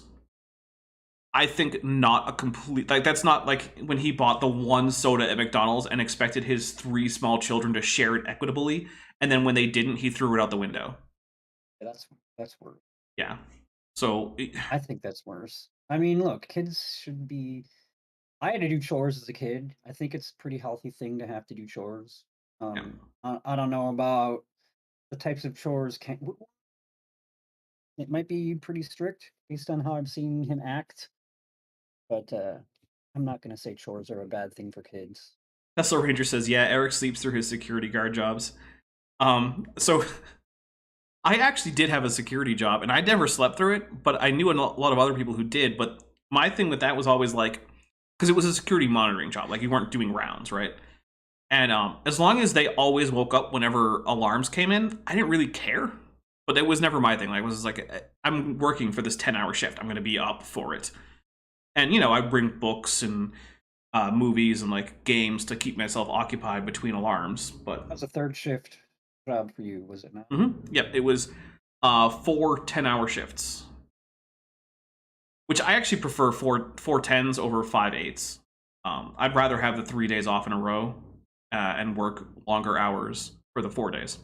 A: I think not a complete... Like, that's not like when he bought the 1 soda at McDonald's and expected his 3 small children to share it equitably, and then when they didn't, he threw it out the window.
C: That's worse.
A: Yeah. So...
C: I think that's worse. I mean, look, kids should be... I had to do chores as a kid. I think it's a pretty healthy thing to have to do chores. I don't know about the types of chores... It might be pretty strict based on how I've seen him act. But I'm not going to say chores are a bad thing for kids.
A: Tesla Ranger says, yeah, Eric sleeps through his security guard jobs. So I actually did have a security job, and I never slept through it, but I knew a lot of other people who did. But my thing with that was always like, because it was a security monitoring job, like you weren't doing rounds, right? And as long as they always woke up whenever alarms came in, I didn't really care. But it was never my thing. Like, it was like, I'm working for this 10-hour shift. I'm going to be up for it. And, you know, I bring books and movies and, like, games to keep myself occupied between alarms. But
C: that was a 3rd shift job for you, was it not?
A: Mm-hmm. Yep, it was 4 10-hour shifts. Which I actually prefer 4 10s over 5 8s. I'd rather have the 3 days off in a row and work longer hours for the 4 days.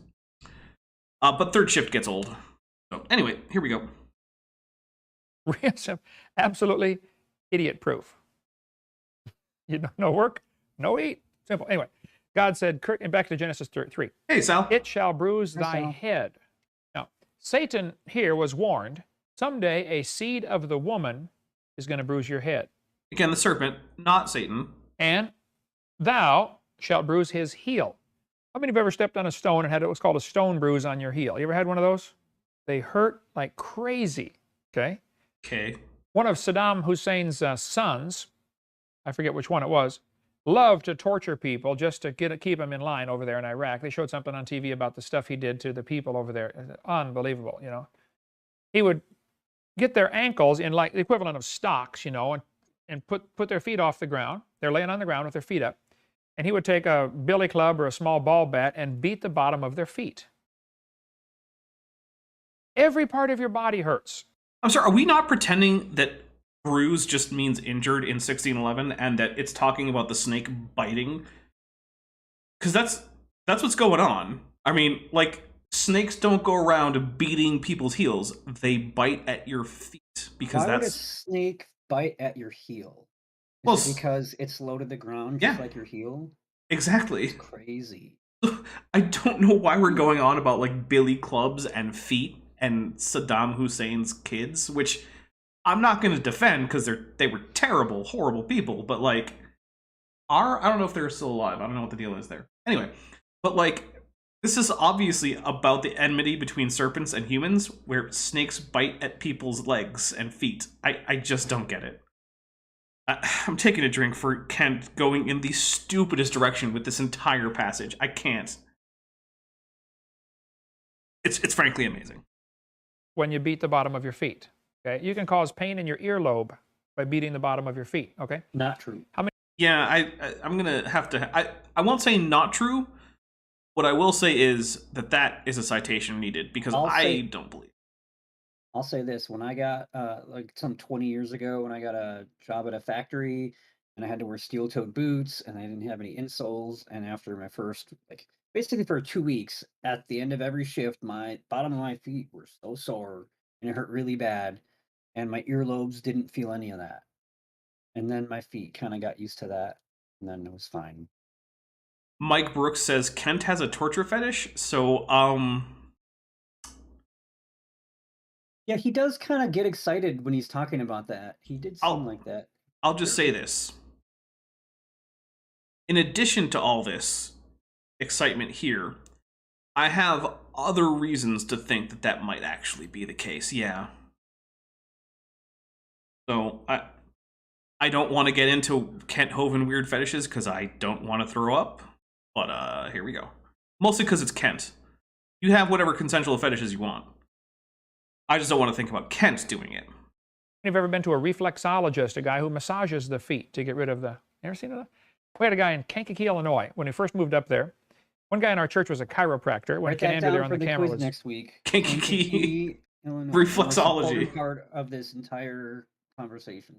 A: But 3rd shift gets old. So anyway, here we go.
D: Absolutely idiot proof. You know, no work, no eat. Simple. Anyway, God said, and back to Genesis 3.
A: Hey, Sal.
D: It shall bruise thy
C: Sal.
D: head. Now, Satan here was warned, someday a seed of the woman is going to bruise your head.
A: Again, the serpent, not Satan.
D: And thou shalt bruise his heel. How many of you have ever stepped on a stone and had what's called a stone bruise on your heel? You ever had one of those? They hurt like crazy, okay?
A: Okay.
D: One of Saddam Hussein's sons, I forget which one it was, loved to torture people just to keep them in line over there in Iraq. They showed something on TV about the stuff he did to the people over there. Unbelievable, you know. He would get their ankles in like the equivalent of stocks, you know, and put their feet off the ground. They're laying on the ground with their feet up. And he would take a billy club or a small ball bat and beat the bottom of their feet. Every part of your body hurts.
A: I'm sorry, are we not pretending that bruise just means injured in 1611 and that it's talking about the snake biting? Because that's what's going on. I mean, like, snakes don't go around beating people's heels. They bite at your feet because
C: Why would a snake bite at your heel? Is it because it's low to the ground, just like your heel?
A: Exactly.
C: It's crazy.
A: I don't know why we're going on about, like, billy clubs and feet and Saddam Hussein's kids, which I'm not going to defend because they were terrible, horrible people, but, like, I don't know if they're still alive. I don't know what the deal is there. Anyway, but, like, this is obviously about the enmity between serpents and humans, where snakes bite at people's legs and feet. I just don't get it. I'm taking a drink for Kent going in the stupidest direction with this entire passage. I can't. It's frankly amazing.
D: When you beat the bottom of your feet, okay? You can cause pain in your earlobe by beating the bottom of your feet, okay?
C: Not true.
D: How many?
A: Yeah, I'm gonna have to. I won't say not true. What I will say is that is a citation needed because I don't believe.
C: I'll say this: when I got like some 20 years ago, when I got a job at a factory, and I had to wear steel-toed boots, and I didn't have any insoles. And after my first, like, basically for 2 weeks, at the end of every shift, my bottom of my feet were so sore, and it hurt really bad, and my earlobes didn't feel any of that. And then my feet kind of got used to that, and then it was fine.
A: Mike Brooks says Kent has a torture fetish, so
C: Yeah, he does kind of get excited when he's talking about that. He did seem like that.
A: I'll just say this. In addition to all this excitement here, I have other reasons to think that that might actually be the case, yeah. So, I don't want to get into Kent Hovind weird fetishes because I don't want to throw up, but here we go. Mostly because it's Kent. You have whatever consensual fetishes you want. I just don't want to think about Kent doing it.
D: You've ever been to a reflexologist, a guy who massages the feet to get rid of the... You ever seen that? We had a guy in Kankakee, Illinois, when he first moved up there. One guy in our church was a chiropractor. When he came in there on the camera was...
C: next week.
A: Kankakee
C: Illinois.
A: Reflexology.
C: Part of this entire conversation.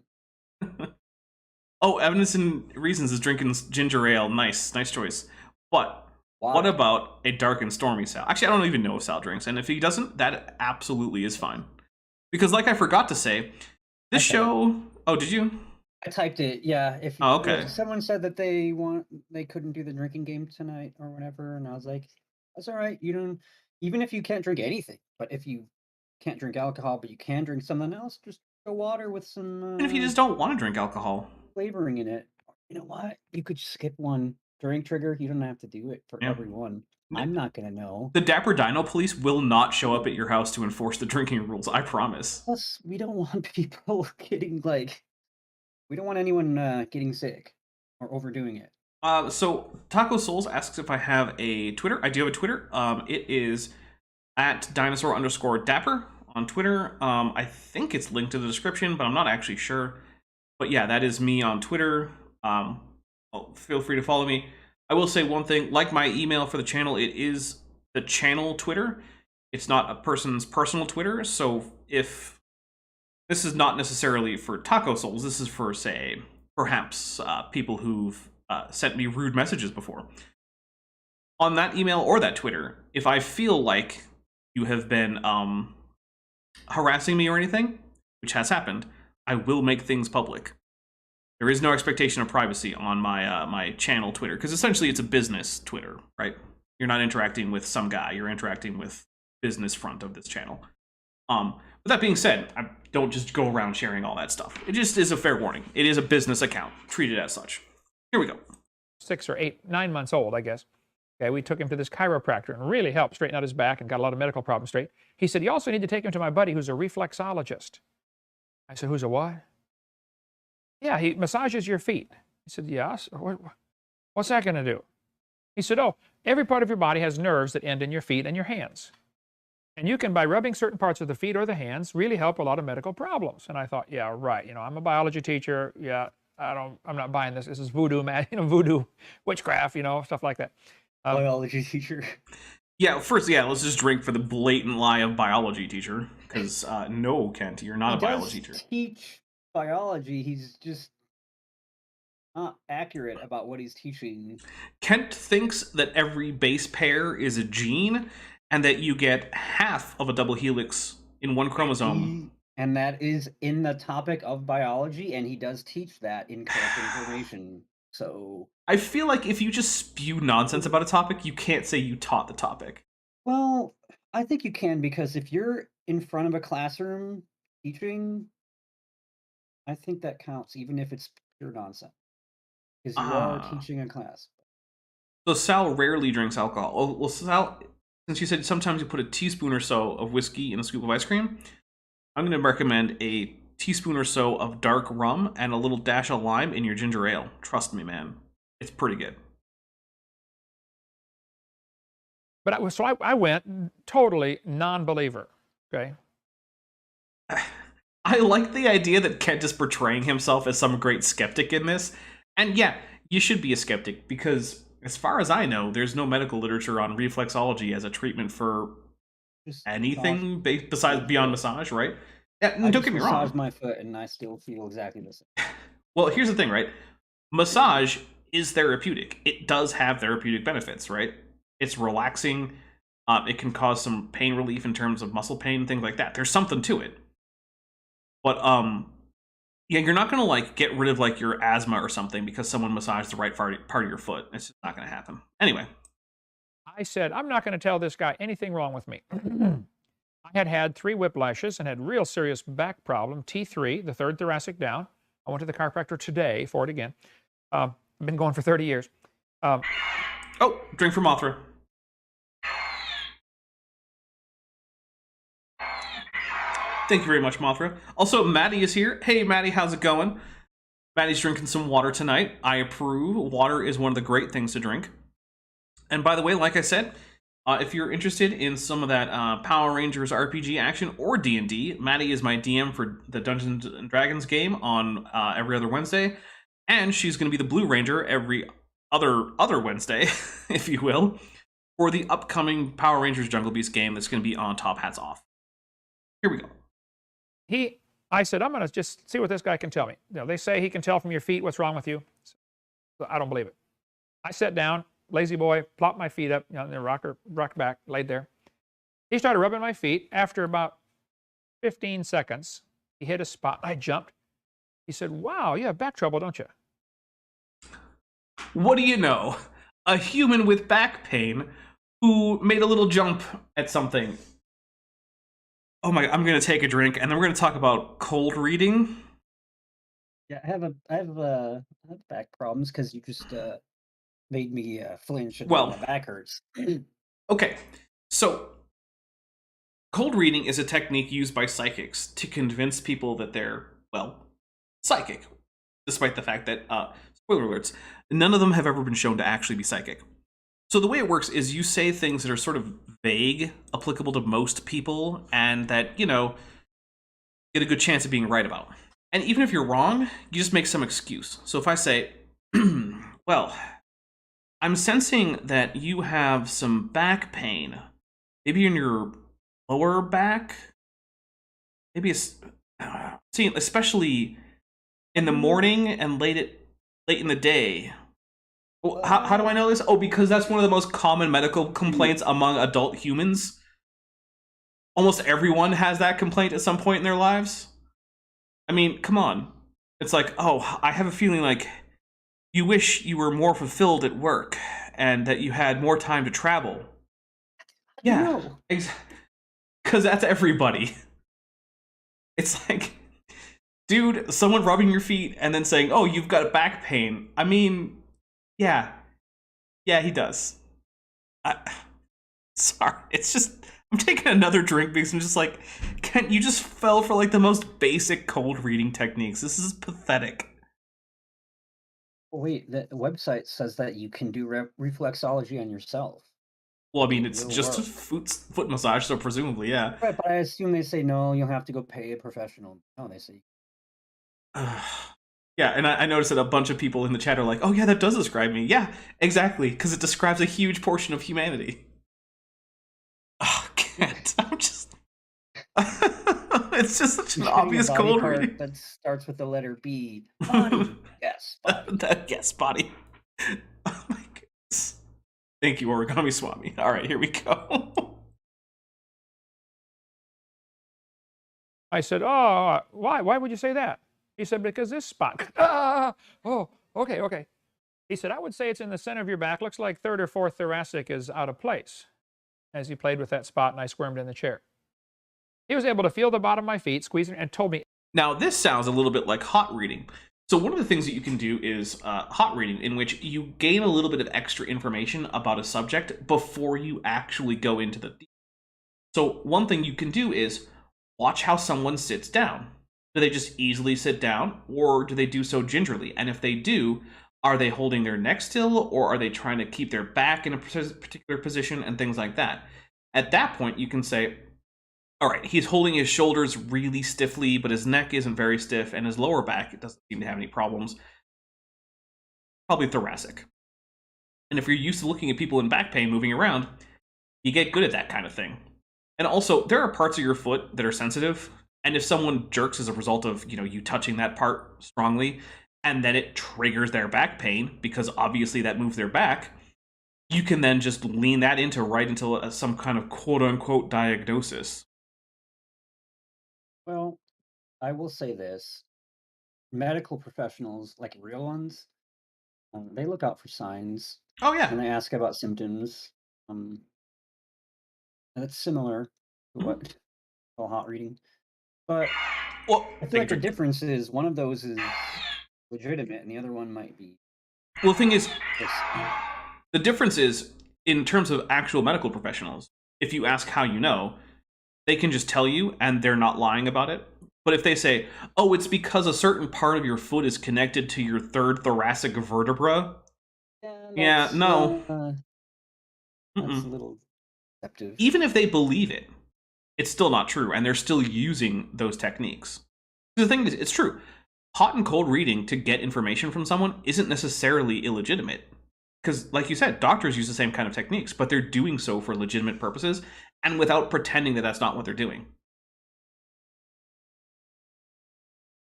A: Oh, Evidence and Reasons is drinking ginger ale. Nice choice. But
C: Why?
A: what about a dark and stormy Sal? Actually, I don't even know if Sal drinks, and if he doesn't, that absolutely is fine. Because, like I forgot to say, this show... Oh, did you?
C: I typed it, yeah.
A: Okay.
C: If someone said that they couldn't do the drinking game tonight or whatever, and I was like, that's all right. You don't, even if you can't drink anything, but if you can't drink alcohol, but you can drink something else, just go water with some.
A: And if you just don't want to drink alcohol,
C: flavoring in it, you know what? You could skip one drink trigger. You don't have to do it for everyone. I'm not gonna know.
A: The Dapper Dino Police will not show up at your house to enforce the drinking rules. I promise.
C: Plus, we don't want people getting we don't want anyone getting sick or overdoing it.
A: So Taco Souls asks if I have a Twitter. I do have a Twitter. It is at dinosaur_dapper on Twitter. I think it's linked in the description, but I'm not actually sure. But yeah, that is me on Twitter. Feel free to follow me. I will say one thing, like my email for the channel, it is the channel Twitter. It's not a person's personal Twitter. So if this is not necessarily for Taco Souls, this is for, say, perhaps people who've sent me rude messages before. On that email or that Twitter, if I feel like you have been harassing me or anything, which has happened, I will make things public. There is no expectation of privacy on my my channel Twitter, because essentially it's a business Twitter, right? You're not interacting with some guy, you're interacting with business front of this channel. With that being said, I don't just go around sharing all that stuff. It just is a fair warning. It is a business account. Treat it as such. Here we go.
D: 6 or 8, 9 months old, I guess. Okay, we took him to this chiropractor and really helped straighten out his back and got a lot of medical problems straight. He said, you also need to take him to my buddy who's a reflexologist. I said, who's a what? Yeah, he massages your feet. He said, yes. What's that going to do? He said, oh, every part of your body has nerves that end in your feet and your hands. And you can, by rubbing certain parts of the feet or the hands, really help a lot of medical problems. And I thought, yeah, right. You know, I'm a biology teacher. Yeah, I'm not buying this. This is voodoo, man. You know, voodoo, witchcraft, you know, stuff like that.
C: Biology teacher.
A: Yeah, first, yeah, let's just drink for the blatant lie of biology teacher. Because, no, Kent, you're not a biology teacher.
C: Teach biology, he's just not accurate about what he's teaching.
A: Kent thinks that every base pair is a gene, and that you get half of a double helix in one chromosome.
C: And that is in the topic of biology, and he does teach that in correct information. So
A: I feel like if you just spew nonsense about a topic, you can't say you taught the topic.
C: Well, I think you can, because if you're in front of a classroom teaching, I think that counts, even if it's pure nonsense. Because you are teaching a class.
A: So Sal rarely drinks alcohol. Oh, well, Sal, since you said sometimes you put a teaspoon or so of whiskey in a scoop of ice cream, I'm going to recommend a teaspoon or so of dark rum and a little dash of lime in your ginger ale. Trust me, man. It's pretty good.
D: But I went totally non-believer, okay?
A: I like the idea that Kent is portraying himself as some great skeptic in this. And yeah, you should be a skeptic, because as far as I know, there's no medical literature on reflexology as a treatment for anything besides beyond massage, right? Yeah, don't get me wrong.
C: I massage my foot and I still feel exactly the same.
A: Well, here's the thing, right? massage is therapeutic. It does have therapeutic benefits, right? It's relaxing. It can cause some pain relief in terms of muscle pain, things like that. There's something to it. But yeah, you're not gonna like get rid of like your asthma or something because someone massaged the right part of your foot. It's just not gonna happen. Anyway.
D: I said, I'm not going to tell this guy anything wrong with me. I had 3 whiplashes and had real serious back problem, T3, the third thoracic down. I went to the chiropractor today for it again. I've been going for 30 years.
A: Oh, drink from Mothra. Thank you very much, Mothra. Also, Maddie is here. Hey, Maddie, how's it going? Maddie's drinking some water tonight. I approve. Water is one of the great things to drink. And by the way, like I said, if you're interested in some of that Power Rangers RPG action or D&D, Maddie is my DM for the Dungeons & Dragons game on every other Wednesday. And she's going to be the Blue Ranger every other Wednesday, if you will, for the upcoming Power Rangers Jungle Beast game that's going to be on Top Hats Off. Here we go.
D: I said, I'm going to just see what this guy can tell me. You know, they say he can tell from your feet what's wrong with you. So I don't believe it. I sat down, lazy boy, plopped my feet up, you know, and then rock back, laid there. He started rubbing my feet. After about 15 seconds, he hit a spot. I jumped. He said, wow, you have back trouble, don't you?
A: What do you know? A human with back pain who made a little jump at something. Oh my, I'm going to take a drink, and then we're going to talk about cold reading.
C: Yeah, I have back problems because you just made me flinch and
A: Well,
C: my back hurts.
A: Okay, so cold reading is a technique used by psychics to convince people that they're, well, psychic, despite the fact that, spoiler alerts, none of them have ever been shown to actually be psychic. So the way it works is you say things that are sort of vague, applicable to most people, and that, you know, get a good chance of being right about. And even if you're wrong, you just make some excuse. So if I say, well, I'm sensing that you have some back pain, maybe in your lower back, maybe especially in the morning and late in the day. Well, how do I know this? Oh, because that's one of the most common medical complaints among adult humans. Almost everyone has that complaint at some point in their lives. I mean, come on. It's like, oh, I have a feeling like you wish you were more fulfilled at work and that you had more time to travel. Yeah, because that's everybody. It's like, dude, someone rubbing your feet and then saying, oh, you've got back pain. I mean, yeah, he does. Sorry, it's just, I'm taking another drink because I'm just like, Kent, you just fell for like the most basic cold reading techniques. This is pathetic.
C: Wait, the website says that you can do reflexology on yourself.
A: Well, I mean, it's just a foot massage, so presumably, yeah.
C: Right, but I assume they say no, you'll have to go pay a professional. No, they say.
A: Yeah, and I noticed that a bunch of people in the chat are like, oh yeah, that does describe me. Yeah, exactly, because it describes a huge portion of humanity. Oh, Kent, I'm just... it's just such an obvious cold reading.
C: That starts with the letter B. Body. Yes, body.
A: Yes, body. Oh my goodness. Thank you, Origami Swami. All right, here we go.
D: I said, oh, why? Why would you say that? He said, because this spot. Oh, okay. He said, I would say it's in the center of your back. Looks like third or fourth thoracic is out of place. As he played with that spot, and I squirmed in the chair. He was able to feel the bottom of my feet, squeezing, and told me.
A: Now, this sounds a little bit like hot reading. So one of the things that you can do is hot reading, in which you gain a little bit of extra information about a subject before you actually go into the theme. So one thing you can do is watch how someone sits down. Do they just easily sit down, or do they do so gingerly? And if they do, are they holding their neck still, or are they trying to keep their back in a particular position, and things like that? At that point, you can say, all right, he's holding his shoulders really stiffly, but his neck isn't very stiff, and his lower back, it doesn't seem to have any problems. Probably thoracic. And if you're used to looking at people in back pain moving around, you get good at that kind of thing. And also, there are parts of your foot that are sensitive, and if someone jerks as a result of, you touching that part strongly, and then it triggers their back pain because obviously that moves their back, you can then just lean that into some kind of quote-unquote diagnosis.
C: Well, I will say this. Medical professionals, like real ones, they look out for signs
A: Oh, yeah.
C: and they ask about symptoms. And it's similar to what hot reading. But
A: Well,
C: I feel like the difference is one of those is legitimate and the other one might be.
A: Well, the thing is,
C: just,
A: the difference is, in terms of actual medical professionals, if you ask how you know, they can just tell you and they're not lying about it. But if they say, oh, it's because a certain part of your foot is connected to your third thoracic vertebra. Yeah, no.
C: That's a little deceptive.
A: Even if they believe it, it's still not true, and they're still using those techniques. The thing is, it's true. Hot and cold reading to get information from someone isn't necessarily illegitimate. Because, like you said, doctors use the same kind of techniques, but they're doing so for legitimate purposes, and without pretending that that's not what they're doing.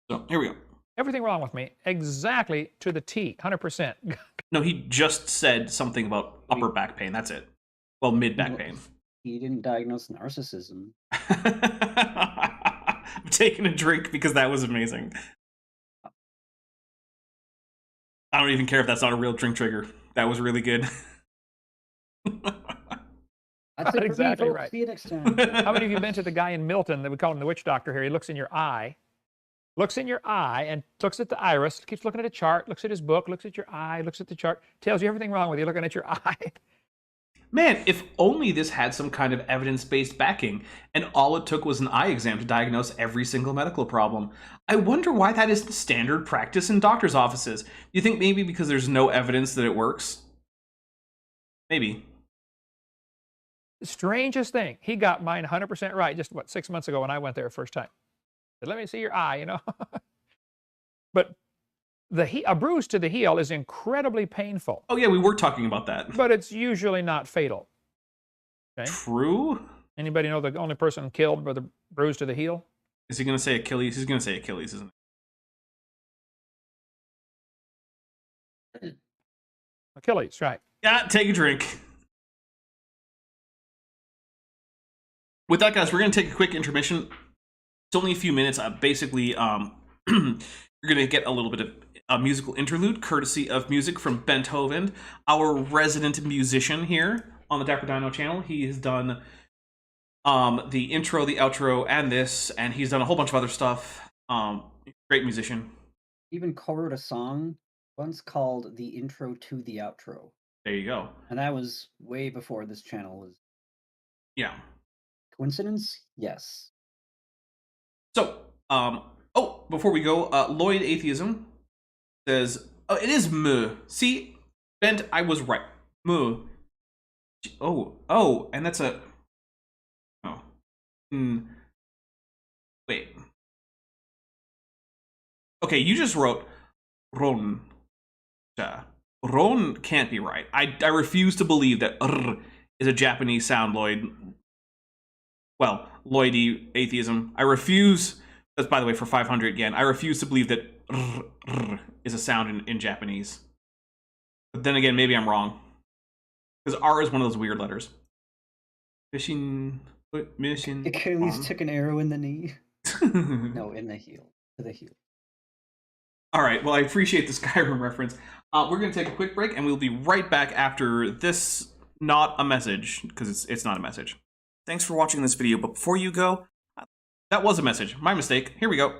A: So, here we go.
D: Everything wrong with me, exactly to the T, 100%.
A: No, he just said something about upper back pain, that's it. Well, mid-back pain.
C: He didn't diagnose narcissism.
A: I'm taking a drink because that was amazing. I don't even care if that's not a real drink trigger. That was really good.
C: That's
D: exactly right.
C: See you next time.
D: How many of you have been to the guy in Milton that we call him the witch doctor here? He looks in your eye. Looks in your eye and looks at the iris, keeps looking at a chart, looks at his book, looks at your eye, looks at the chart, tells you everything wrong with you looking at your eye.
A: Man, if only this had some kind of evidence-based backing, and all it took was an eye exam to diagnose every single medical problem. I wonder why that is the standard practice in doctors' offices. You think maybe because there's no evidence that it works? Maybe.
D: The strangest thing, he got mine 100% right just, 6 months ago when I went there first time. Said, let me see your eye, you know. But a bruise to the heel is incredibly painful.
A: Oh yeah, we were talking about that.
D: But it's usually not fatal. Okay?
A: True.
D: Anybody know the only person killed with a bruise to the heel?
A: Is he going to say Achilles? He's going to say Achilles, isn't
C: it?
D: Achilles, right.
A: Yeah, take a drink. With that, guys, we're going to take a quick intermission. It's only a few minutes. Basically, you're going to get a little bit of a musical interlude, courtesy of music from Bent Hovind, our resident musician here on the Dapper Dino channel. He has done the intro, the outro, and this, and he's done a whole bunch of other stuff. Great musician.
C: Even co-wrote a song once called The Intro to the Outro.
A: There you go.
C: And that was way before this channel was.
A: Yeah.
C: Coincidence? Yes.
A: So, before we go, Lloyd Atheism says, oh, it is muh. See, Bent, I was right. Muh. Oh, and that's a... Oh. Wait. Okay, you just wrote Ron. Ron can't be right. I refuse to believe that R is a Japanese sound, Lloyd. Well, Lloyd Atheism. I refuse... That's, by the way, for 500 yen. I refuse to believe that R is a sound in Japanese. But then again, maybe I'm wrong. Because R is one of those weird letters. Mission.
C: Achilles took an arrow in the knee. No, in the heel. To the heel.
A: All right, well, I appreciate the Skyrim reference. We're going to take a quick break, and we'll be right back after this, not a message, because it's not a message. Thanks for watching this video, but before you go, that was a message. My mistake. Here we go.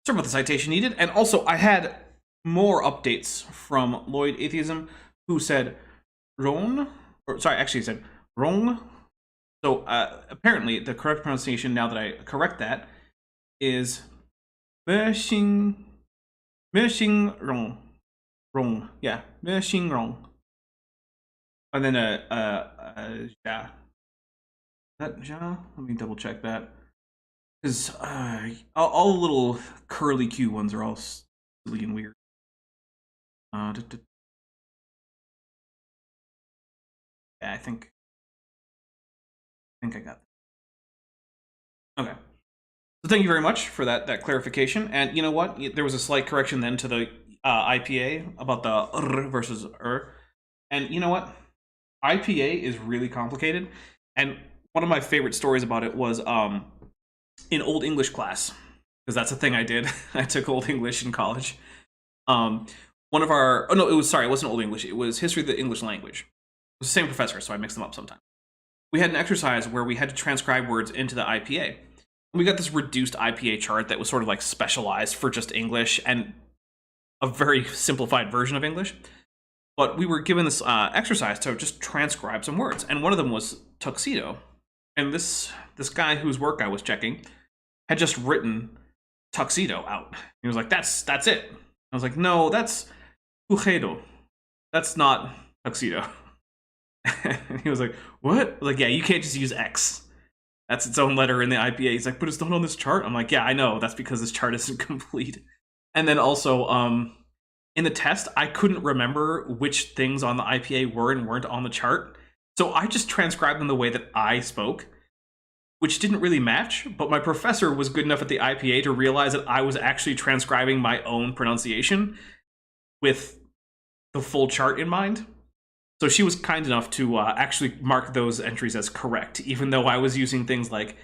A: Sorry about the citation needed. And also, I had more updates from Lloyd Atheism, who said wrong, or sorry, actually he said wrong. So apparently, the correct pronunciation, now that I correct that, is Meshing wrong. Wrong. Yeah, Meshing wrong. And then yeah. Let me double check that. Because all the little curly Q ones are all silly and weird. Yeah, I think I got that. Okay. So thank you very much for that clarification. And you know what? There was a slight correction then to the IPA about the r versus And you know what? IPA is really complicated. And one of my favorite stories about it was in Old English class, because that's a thing I did. I took Old English in college. One of our, it wasn't Old English. It was History of the English Language. It was the same professor, so I mixed them up sometimes. We had an exercise where we had to transcribe words into the IPA. And we got this reduced IPA chart that was sort of like specialized for just English and a very simplified version of English. But we were given this exercise to just transcribe some words, and one of them was tuxedo. And this guy whose work I was checking had just written tuxedo out. He was like, that's it. I was like, no, that's tuxedo. That's not tuxedo. And he was like, what? I was like, yeah, you can't just use X. That's its own letter in the IPA. He's like, but it's not on this chart. I'm like, yeah, I know. That's because this chart isn't complete. And then also, in the test, I couldn't remember which things on the IPA were and weren't on the chart. So I just transcribed them the way that I spoke, which didn't really match. But my professor was good enough at the IPA to realize that I was actually transcribing my own pronunciation with the full chart in mind. So she was kind enough to actually mark those entries as correct, even though I was using things like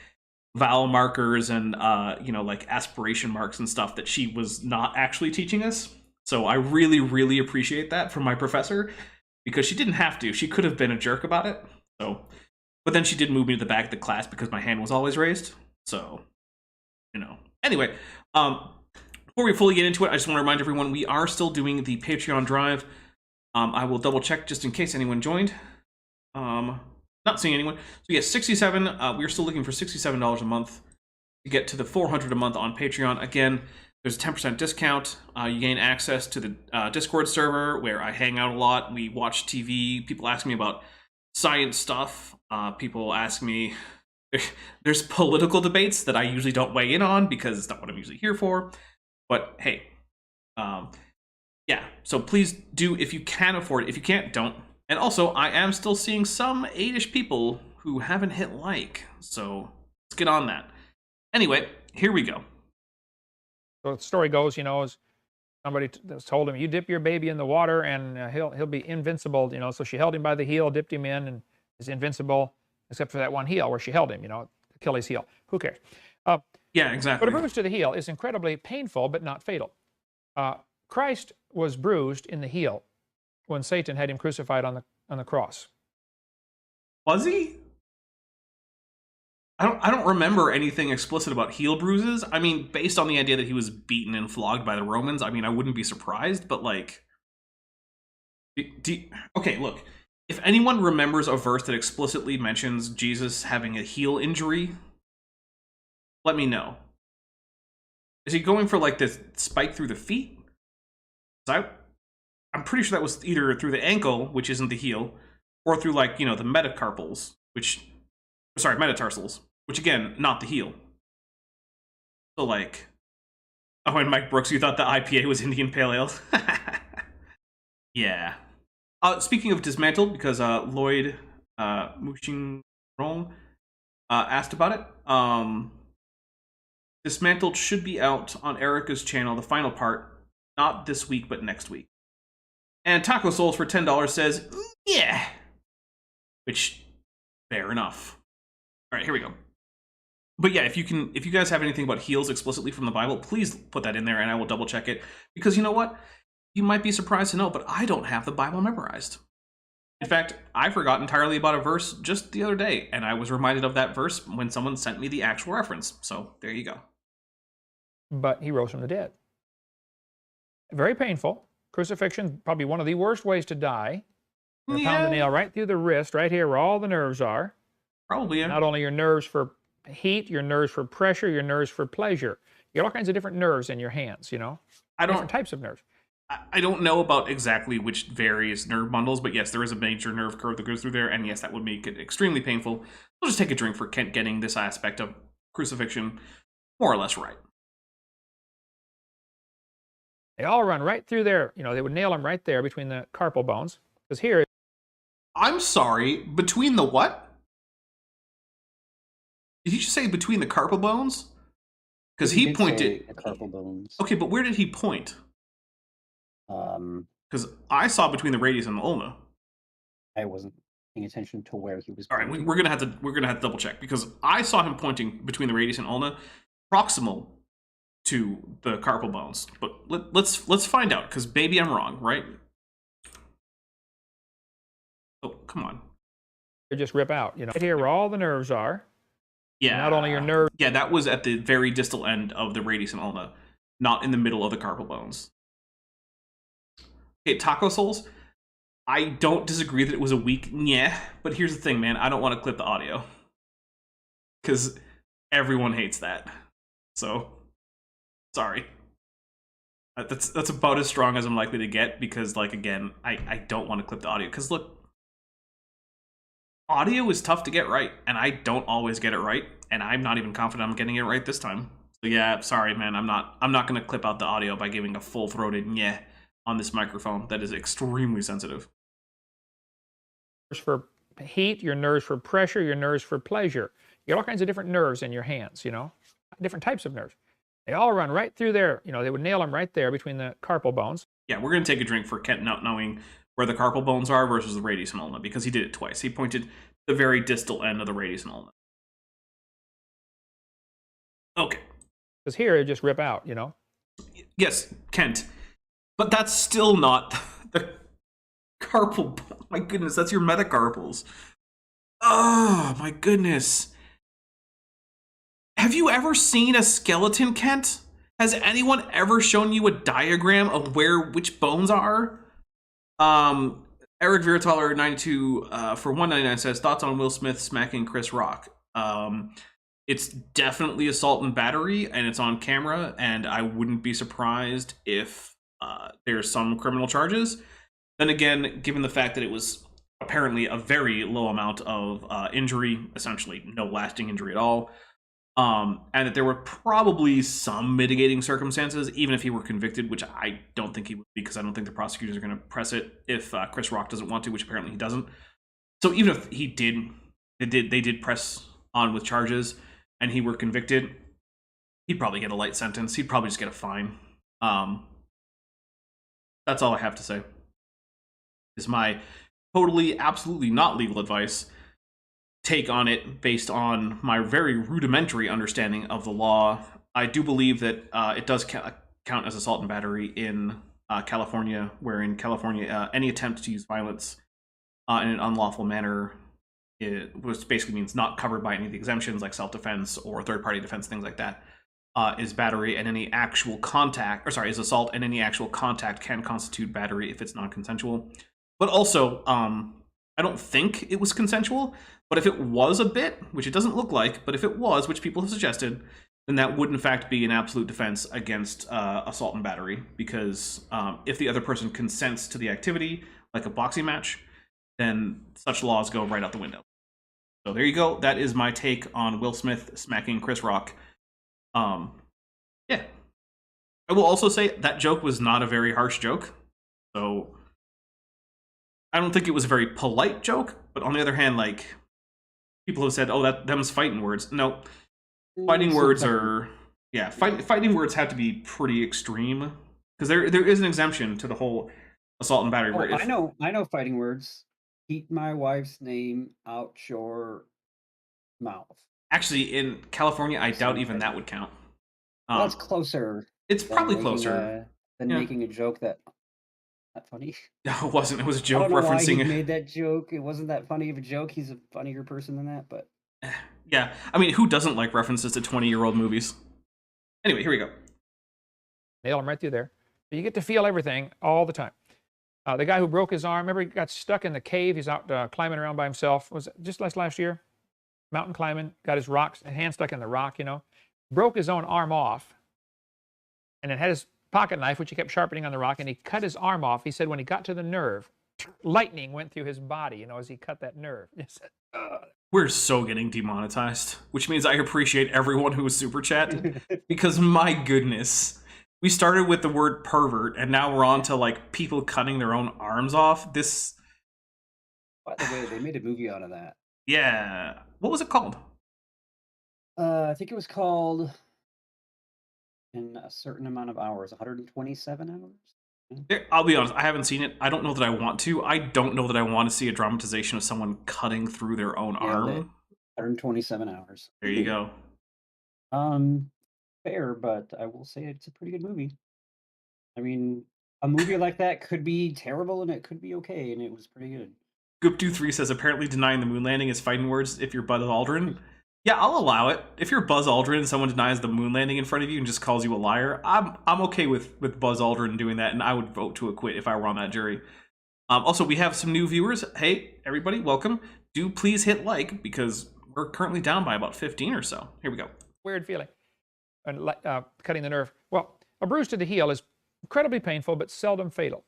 A: vowel markers and like aspiration marks and stuff that she was not actually teaching us. So I really, really appreciate that from my professor, because she didn't have to. She could have been a jerk about it. So, but then she did move me to the back of the class because my hand was always raised. So, Anyway, before we fully get into it, I just want to remind everyone we are still doing the Patreon drive. I will double check just in case anyone joined. Not seeing anyone. So yeah, 67. We're still looking for $67 a month to get to the $400 a month on Patreon. Again, there's a 10% discount. You gain access to the Discord server where I hang out a lot. We watch TV. People ask me about science stuff. People ask me. There's political debates that I usually don't weigh in on because it's not what I'm usually here for. But hey, yeah. So please do if you can afford it. If you can't, don't. And also, I am still seeing some 8-ish people who haven't hit like. So let's get on that. Anyway, here we go.
D: So the story goes, is somebody told him, you dip your baby in the water and he'll be invincible, So she held him by the heel, dipped him in, and is invincible, except for that one heel where she held him, Achilles heel. Who cares?
A: Yeah, exactly.
D: But a bruise to the heel is incredibly painful, but not fatal. Christ was bruised in the heel when Satan had him crucified on the cross.
A: Was he? I don't remember anything explicit about heel bruises. I mean, based on the idea that he was beaten and flogged by the Romans, I mean, I wouldn't be surprised, but like... Okay, look. If anyone remembers a verse that explicitly mentions Jesus having a heel injury, let me know. Is he going for like this spike through the feet? I'm pretty sure that was either through the ankle, which isn't the heel, or through like, the metacarpals, metatarsals, which again, not the heel. So like, oh, and Mike Brooks, you thought the IPA was Indian Pale Ale? Yeah. Speaking of dismantled, because Lloyd Mushing Rong asked about it. Dismantled should be out on Erica's channel, the final part, not this week, but next week. And Taco Souls for $10 says, yeah. Which, fair enough. All right, here we go. But yeah, if you guys have anything about heels explicitly from the Bible, please put that in there and I will double check it. Because you know what? You might be surprised to know, but I don't have the Bible memorized. In fact, I forgot entirely about a verse just the other day, and I was reminded of that verse when someone sent me the actual reference. So there you go.
D: but he rose from the dead. Very painful. Crucifixion, probably one of the worst ways to die. They pound the nail right through the wrist, right here where all the nerves are.
A: Probably, yeah.
D: Not only your nerves for heat, your nerves for pressure, your nerves for pleasure. You got all kinds of different nerves in your hands, you know? Different types of nerves.
A: I don't know about exactly which various nerve bundles, but yes, there is a major nerve curve that goes through there, and yes, that would make it extremely painful. We'll just take a drink for Kent getting this aspect of crucifixion more or less right.
D: They all run right through there. You know, they would nail them right there between the carpal bones. Because here...
A: I'm sorry, between the what? Did you just say between the carpal bones? Because he pointed...
C: The carpal bones.
A: Okay, but where did he point? Because I saw between the radius and the ulna.
C: I wasn't paying attention to where he was.
A: All right, we're gonna have to double check because I saw him pointing between the radius and ulna, proximal to the carpal bones. But let's find out because maybe I'm wrong, right? Oh, come on.
D: They just rip out, you know. Right here where all the nerves are.
A: Yeah.
D: Not only your nerves.
A: Yeah, that was at the very distal end of the radius and ulna, not in the middle of the carpal bones. Okay, Taco Souls, I don't disagree that it was a weak yeah, but here's the thing, man. I don't want to clip the audio. Because everyone hates that. So, sorry. That's about as strong as I'm likely to get because, like, again, I don't want to clip the audio. Because, look, audio is tough to get right, and I don't always get it right, and I'm not even confident I'm getting it right this time. So, yeah, sorry, man. I'm not going to clip out the audio by giving a full-throated yeah on this microphone that is extremely sensitive.
D: For heat, your nerves for pressure, your nerves for pleasure. You got all kinds of different nerves in your hands, you know, different types of nerves. They all run right through there. You know, they would nail them right there between the carpal bones.
A: Yeah, we're going to take a drink for Kent not knowing where the carpal bones are versus the radius and ulna because he did it twice. He pointed the very distal end of the radius and ulna. Okay.
D: Because here, it just rip out, you know.
A: Yes, Kent. But that's still not the carpal. My goodness, that's your metacarpals. Oh, my goodness. Have you ever seen a skeleton, Kent? Has anyone ever shown you a diagram of which bones are? Eric Virataler 92 for 199 says thoughts on Will Smith smacking Chris Rock. It's definitely assault and battery, and it's on camera, and I wouldn't be surprised if there's some criminal charges. Then again, given the fact that it was apparently a very low amount of injury, essentially no lasting injury at all, and that there were probably some mitigating circumstances, even if he were convicted, which I don't think he would be, because I don't think the prosecutors are going to press it if Chris Rock doesn't want to, which apparently he doesn't. So even if he did, they did press on with charges, and he were convicted, he'd probably get a light sentence. He'd probably just get a fine. That's all I have to say. Is my totally, absolutely not legal advice take on it based on my very rudimentary understanding of the law. I do believe that it does count as assault and battery in California, where in California any attempt to use violence in an unlawful manner, which basically means not covered by any of the exemptions like self-defense or third-party defense, things like that, is battery, and any actual contact, or sorry, is assault, and any actual contact can constitute battery if it's non-consensual. But also, I don't think it was consensual, but if it was a bit, which it doesn't look like, but if it was, which people have suggested, then that would in fact be an absolute defense against assault and battery, because if the other person consents to the activity, like a boxing match, then such laws go right out the window. So there you go. That is my take on Will Smith smacking Chris Rock. Yeah. I will also say that joke was not a very harsh joke. So I don't think it was a very polite joke, but on the other hand, like, people have said, oh, them's fighting words. No, fighting words are, yeah, fighting words have to be pretty extreme, because there is an exemption to the whole assault and battery.
C: Oh, I know fighting words. Keep my wife's name out your mouth.
A: Actually, in California, I doubt even that would count.
C: Well, that's closer.
A: It's probably closer
C: than making a joke that not funny.
A: No, it wasn't. It was a joke
C: I don't know
A: referencing.
C: Why he made that joke. It wasn't that funny of a joke. He's a funnier person than that, but
A: yeah. I mean, who doesn't like references to 20-year-old movies? Anyway, here we go.
D: Nail them right through there. So you get to feel everything all the time. The guy who broke his arm, remember he got stuck in the cave. He's out climbing around by himself. Was it just last year? Mountain climbing, got his hand stuck in the rock, you know. Broke his own arm off. And then had his pocket knife, which he kept sharpening on the rock, and he cut his arm off. He said when he got to the nerve, lightning went through his body, you know, as he cut that nerve. He said, ugh.
A: We're so getting demonetized, which means I appreciate everyone who was super chatted, because my goodness. We started with the word pervert, and now we're on to, like, people cutting their own arms off. This...
C: By the way, they made a movie out of that.
A: Yeah. What was it called?
C: I think it was called In a Certain Amount of Hours, 127 hours?
A: I'll be honest, I haven't seen it. I don't know that I want to. I don't know that I want to see a dramatization of someone cutting through their own arm.
C: 127 hours.
A: There you go.
C: Fair, but I will say it's a pretty good movie. I mean, a movie like that could be terrible and it could be okay, and it was pretty good.
A: Goop23 says, apparently denying the moon landing is fighting words if you're Buzz Aldrin. Yeah, I'll allow it. If you're Buzz Aldrin and someone denies the moon landing in front of you and just calls you a liar, I'm okay with Buzz Aldrin doing that, and I would vote to acquit if I were on that jury. Also, we have some new viewers. Hey, everybody, welcome. Do please hit like, because we're currently down by about 15 or so. Here we go.
D: Weird feeling. And cutting the nerve. Well, a bruise to the heel is incredibly painful, but seldom fatal.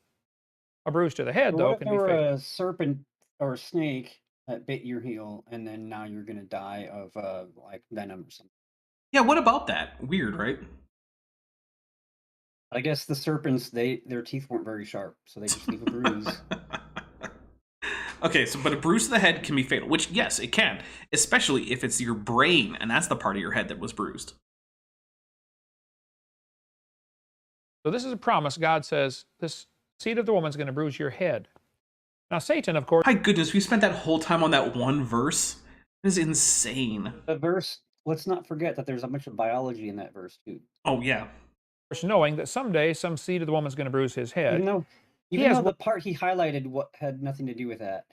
D: A bruise to the head, though, can be fatal.
C: A serpent or a snake that bit your heel, and then now you're gonna die of like venom or something.
A: Yeah, what about that? Weird, right?
C: I guess the serpents, their teeth weren't very sharp, so they just leave a bruise.
A: Okay, so but a bruise to the head can be fatal, which yes, it can, especially if it's your brain, and that's the part of your head that was bruised.
D: So this is a promise. God says, this seed of the woman is going to bruise your head. Now Satan, of course...
A: My goodness, we spent that whole time on that one verse. It is insane.
C: The verse, let's not forget that there's a bunch of biology in that verse, too.
A: Oh, yeah.
D: Knowing that someday some seed of the woman is going to bruise his head.
C: Even though the part he highlighted had nothing to do with that.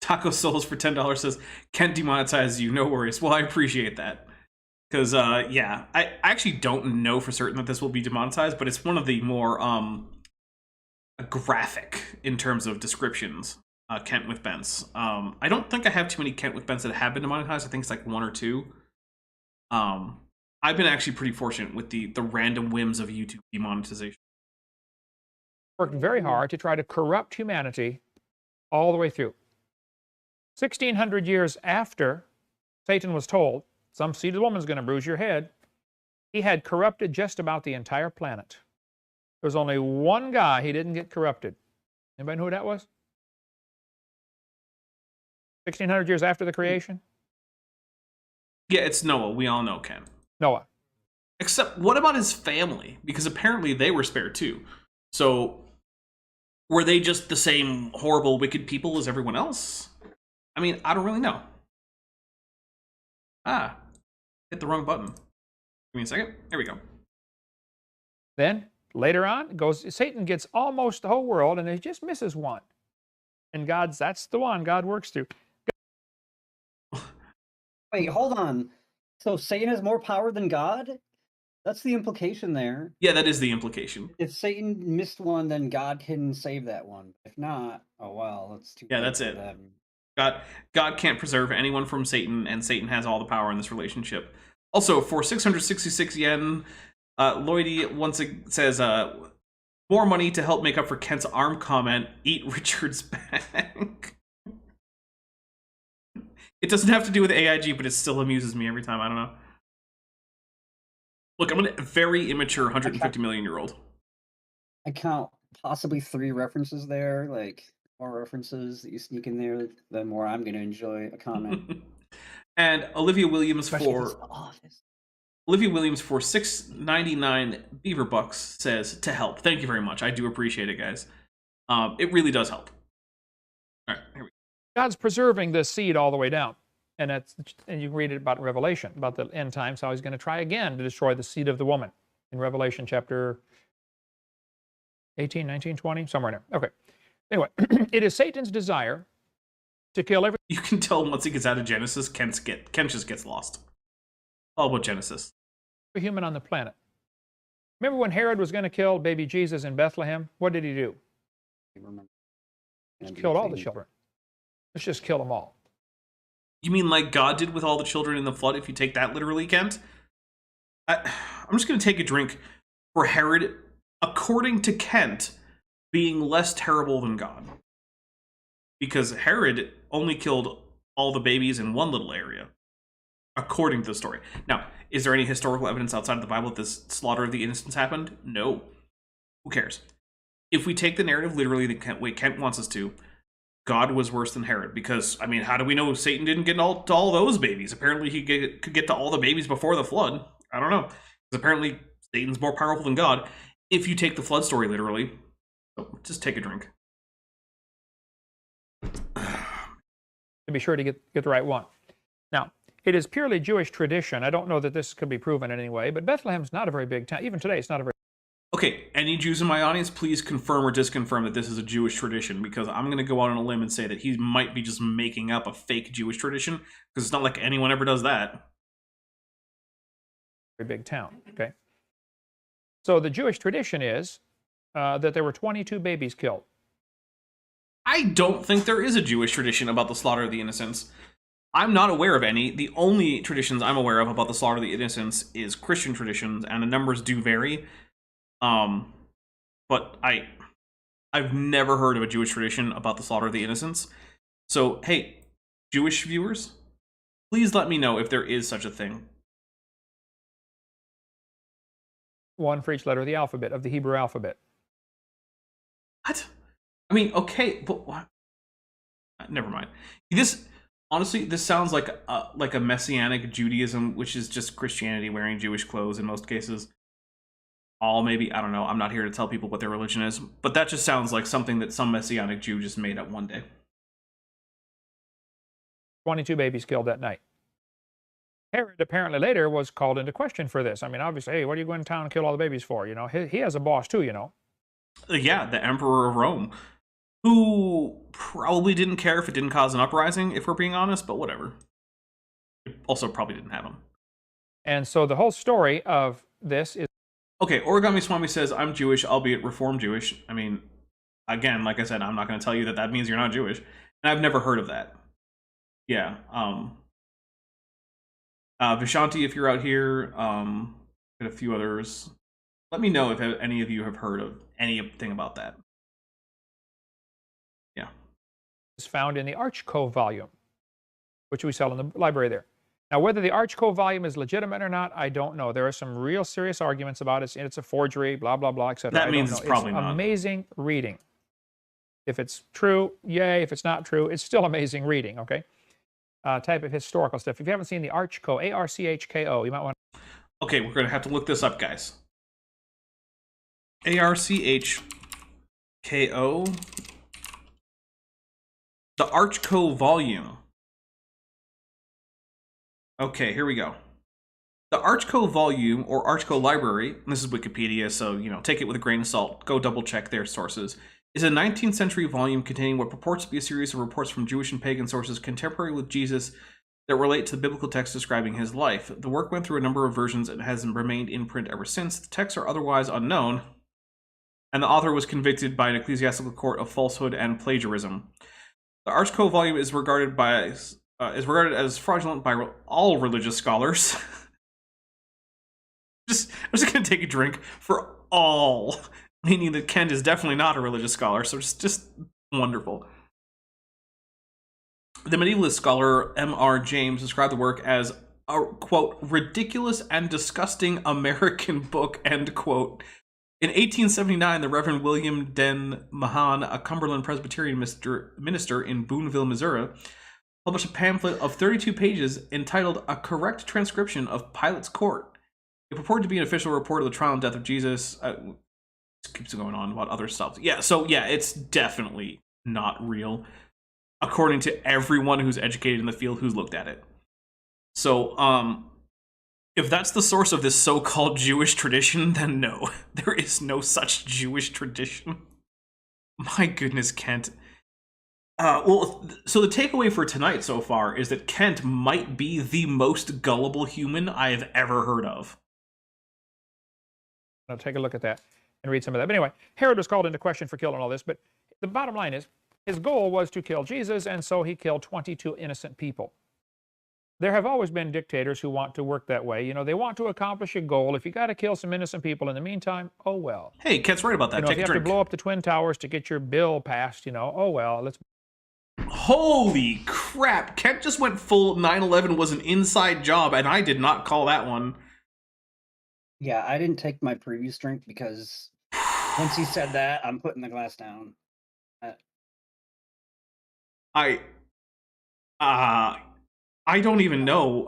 A: Taco Souls for $10 says, can't demonetize you, no worries. Well, I appreciate that. Because, yeah, I actually don't know for certain that this will be demonetized, but it's one of the more graphic in terms of descriptions, Kent with Bents. I don't think I have too many Kent with Bents that have been demonetized. I think it's like one or two. I've been actually pretty fortunate with the random whims of YouTube demonetization.
D: Worked very hard to try to corrupt humanity all the way through. 1,600 years after Satan was told, some seed of the woman is going to bruise your head, he had corrupted just about the entire planet. There was only one guy he didn't get corrupted. Anybody know who that was? 1,600 years after the creation?
A: Yeah, it's Noah. We all know Ken.
D: Noah.
A: Except, what about his family? Because apparently they were spared too. So, were they just the same horrible, wicked people as everyone else? I mean, I don't really know. Ah, hit the wrong button. Give me a second. There we go.
D: Then, later on, Satan gets almost the whole world, and he just misses one. And that's the one God works through.
C: Wait, hold on. So Satan has more power than God? That's the implication there.
A: Yeah, that is the implication.
C: If Satan missed one, then God can save that one. If not, oh well, that's too
A: Yeah,
C: late
A: that's
C: for
A: it.
C: them.
A: God can't preserve anyone from Satan, and Satan has all the power in this relationship. Also, for 666 yen, Lloydie once again says, more money to help make up for Kent's arm comment, eat Richard's bank. It doesn't have to do with AIG, but it still amuses me every time. I don't know. Look, I'm a very immature 150 million-year-old.
C: I count possibly 3 references there, like more references that you sneak in there, the more I'm going to enjoy a comment.
A: And Olivia Williams
C: Especially if it's The Office.
A: Olivia Williams for $6.99 Beaver Bucks says, to help. Thank you very much. I do appreciate it, guys. It really does help. All right, here we go.
D: God's preserving this seed all the way down. And you can read it about Revelation, about the end times, how he's going to try again to destroy the seed of the woman in Revelation chapter 18, 19, 20, somewhere in there. Okay. Anyway, it is Satan's desire to kill every...
A: You can tell once he gets out of Genesis, Ken just gets lost. All about Genesis.
D: human on the planet. Remember when Herod was going to kill baby Jesus in Bethlehem? What did he do?
C: I remember.
D: He
C: And
D: killed all the
C: king.
D: children. Let's just kill them all.
A: You mean like God did with all the children in the flood, if you take that literally, Kent? I'm just going to take a drink for Herod, according to Kent, being less terrible than God. Because Herod only killed all the babies in one little area, according to the story. Now, is there any historical evidence outside of the Bible that this slaughter of the innocents happened? No. Who cares? If we take the narrative literally the way Kent wants us to, God was worse than Herod. Because, I mean, how do we know Satan didn't get to all those babies? Apparently he could get to all the babies before the flood. I don't know. Because apparently Satan's more powerful than God. If you take the flood story literally. So just take a drink.
D: To be sure to get the right one. Now, it is purely Jewish tradition. I don't know that this could be proven in any way, but Bethlehem's not a very big town. Even today, it's not a very...
A: Okay, any Jews in my audience, please confirm or disconfirm that this is a Jewish tradition, because I'm going to go out on a limb and say that he might be just making up a fake Jewish tradition, because it's not like anyone ever does that.
D: very big town, okay? So the Jewish tradition is that there were 22 babies killed.
A: I don't think there is a Jewish tradition about the slaughter of the innocents. I'm not aware of any. The only traditions I'm aware of about the slaughter of the innocents is Christian traditions, and the numbers do vary. But I've never heard of a Jewish tradition about the slaughter of the innocents. So, hey, Jewish viewers, please let me know if there is such a thing.
D: One for each letter of the alphabet, of the Hebrew alphabet.
A: What? I mean, okay, but what? Never mind. This, honestly, this sounds like a messianic Judaism, which is just Christianity wearing Jewish clothes in most cases. All maybe, I don't know. I'm not here to tell people what their religion is, but that just sounds like something that some messianic Jew just made up one day.
D: 22 babies killed that night. Herod apparently later was called into question for this. I mean, obviously, hey, what are you going to town and kill all the babies for? You know, he has a boss too, you know.
A: Yeah, the Emperor of Rome, who probably didn't care if it didn't cause an uprising, if we're being honest, but whatever. It also probably didn't have him.
D: And so the whole story of this is...
A: Okay, Origami Swami says, I'm Jewish, albeit Reformed Jewish. I mean, again, like I said, I'm not going to tell you that that means you're not Jewish. And I've never heard of that. Yeah, Vishanti, if you're out here, and a few others, let me know if any of you have heard of anything about that. Yeah.
D: is found in the Archcove volume, which we sell in the library there. Now, whether the Archcove volume is legitimate or not, I don't know. There are some real serious arguments about it. It's a forgery, blah, blah, blah, etc.
A: That means it's probably not.
D: Amazing reading. If it's true, yay. If it's not true, it's still amazing reading, okay? Type of historical stuff. If you haven't seen the Archko, A-R-C-H-K-O, you might want to...
A: Okay, we're going to have to look this up, guys. A-R-C-H-K-O. The Archko volume. Okay, here we go. The Archko volume, or Archko library, and this is Wikipedia, so, you know, take it with a grain of salt. Go double check their sources. Is a 19th century volume containing what purports to be a series of reports from Jewish and pagan sources contemporary with Jesus that relate to the biblical text describing his life. The work went through a number of versions and has remained in print ever since. The texts are otherwise unknown, and the author was convicted by an ecclesiastical court of falsehood and plagiarism. The Archko volume is regarded as fraudulent by all religious scholars. I'm just going to take a drink for all, meaning that Kent is definitely not a religious scholar, so it's just wonderful. The medievalist scholar M.R. James described the work as a, quote, ridiculous and disgusting American book, end quote. In 1879, the Reverend William Den Mahan, a Cumberland Presbyterian minister in Boonville, Missouri, published a pamphlet of 32 pages entitled A Correct Transcription of Pilate's Court. It purported to be an official report of the trial and death of Jesus. It keeps going on about other stuff. Yeah, so yeah, it's definitely not real, according to everyone who's educated in the field who's looked at it. So, if that's the source of this so-called Jewish tradition, then no, there is no such Jewish tradition. My goodness, Kent. Well, so the takeaway for tonight so far is that Kent might be the most gullible human I have ever heard of.
D: I'll take a look at that and read some of that. But anyway, Herod was called into question for killing all this. But the bottom line is, his goal was to kill Jesus, and so he killed 22 innocent people. There have always been dictators who want to work that way. You know, they want to accomplish a goal. If you got to kill some innocent people in the meantime, oh well.
A: Hey, Ket's right about that.
D: You know,
A: Take
D: if you
A: a
D: have
A: drink.
D: to blow up the Twin Towers to get your bill passed, you know, oh well, let's.
A: Holy crap! Kent just went full 9/11 was an inside job, and I did not call that one.
C: Yeah, I didn't take my previous drink because once he said that, I'm putting the glass down.
A: I don't even know.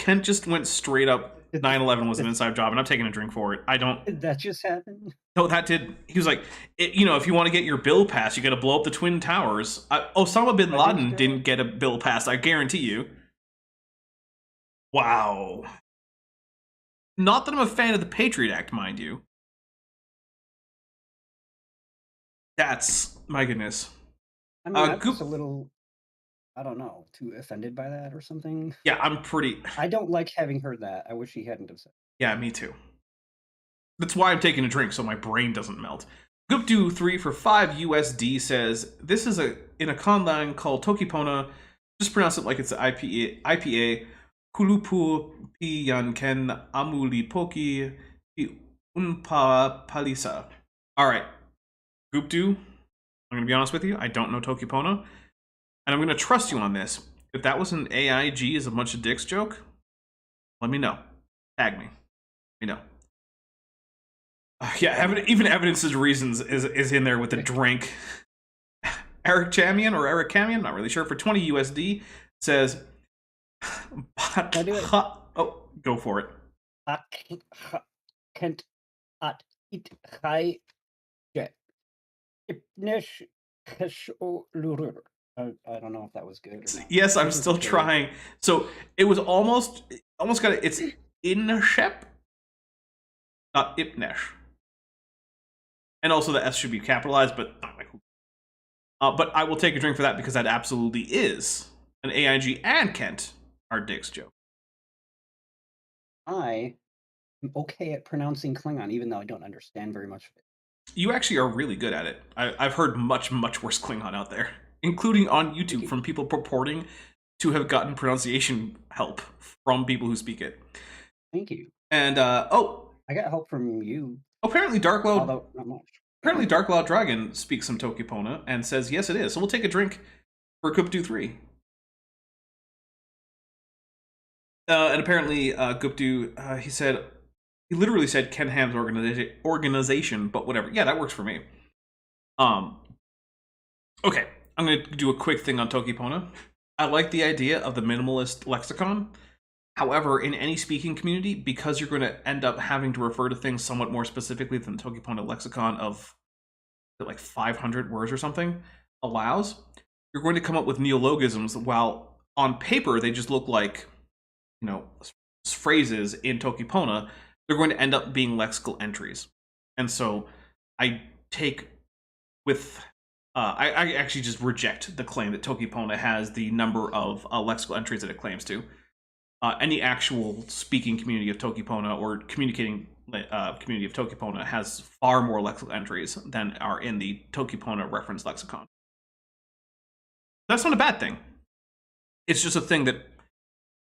A: Kent just went straight up 9/11 was an inside job, and I'm taking a drink for it. I don't.
C: Did that just happen?
A: No, that did. He was like, you know, if you want to get your bill passed, you got to blow up the Twin Towers. Osama bin Laden didn't get a bill passed, I guarantee you. Wow. Not that I'm a fan of the Patriot Act, mind you. That's, my goodness.
C: I mean, I'm just a little, I don't know, too offended by that or something.
A: Yeah, I'm pretty...
C: I don't like having heard that. I wish he hadn't have said.
A: Yeah, me too. That's why I'm taking a drink, so my brain doesn't melt. Guptu3 for 5 USD says, this is in a conlang called Tokipona. Just pronounce it like it's an IPA. Kulupu piyanken amuli poki unpa palisa. Alright. Guptu, I'm going to be honest with you. I don't know Tokipona. And I'm going to trust you on this. If that was an AIG is a bunch of dicks joke, let me know. Tag me. Let me know. Yeah, even evidence of reasons is in there with the drink. Eric Chamian or Eric Camian, not really sure, for 20 USD says, oh, go for it.
C: I don't know if that was good or not.
A: Yes, I'm still trying. So it was almost got it. It's Inshep, not Ipnesh. And also the S should be capitalized, but I will take a drink for that because that absolutely is an AIG and Kent are dicks joke.
C: I am okay at pronouncing Klingon, even though I don't understand very much of it.
A: You actually are really good at it. I've heard much worse Klingon out there, including on YouTube from people purporting to have gotten pronunciation help from people who speak it.
C: Thank you.
A: And I
C: got help from you.
A: Apparently Darkloud,
C: although not much.
A: Apparently Darkloud Dragon speaks some Tokipona and says yes it is. So we'll take a drink for Guptu 3. And apparently Guptu, he literally said Ken Ham's organization, but whatever. Yeah, that works for me. Okay, I'm going to do a quick thing on Tokipona. I like the idea of the minimalist lexicon. However, in any speaking community, because you're going to end up having to refer to things somewhat more specifically than the Tokipona lexicon of like 500 words or something allows, you're going to come up with neologisms while on paper they just look like, you know, phrases in Tokipona. They're going to end up being lexical entries. And so I actually just reject the claim that Tokipona has the number of lexical entries that it claims to. Any actual speaking community of Tokipona or communicating community of Tokipona has far more lexical entries than are in the Tokipona reference lexicon. That's not a bad thing. It's just a thing that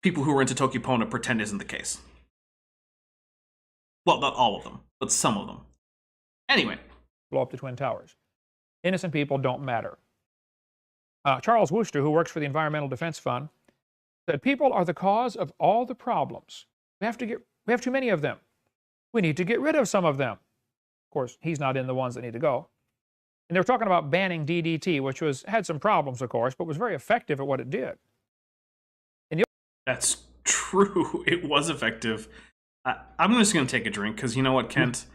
A: people who are into Tokipona pretend isn't the case. Well, not all of them, but some of them. Anyway.
D: Blow up the Twin Towers. Innocent people don't matter. Charles Wooster, who works for the Environmental Defense Fund, said people are the cause of all the problems. We have too many of them. We need to get rid of some of them. Of course, he's not in the ones that need to go. And they were talking about banning DDT, which had some problems, of course, but was very effective at what it did.
A: That's true. It was effective. I'm just going to take a drink because you know what, Kent?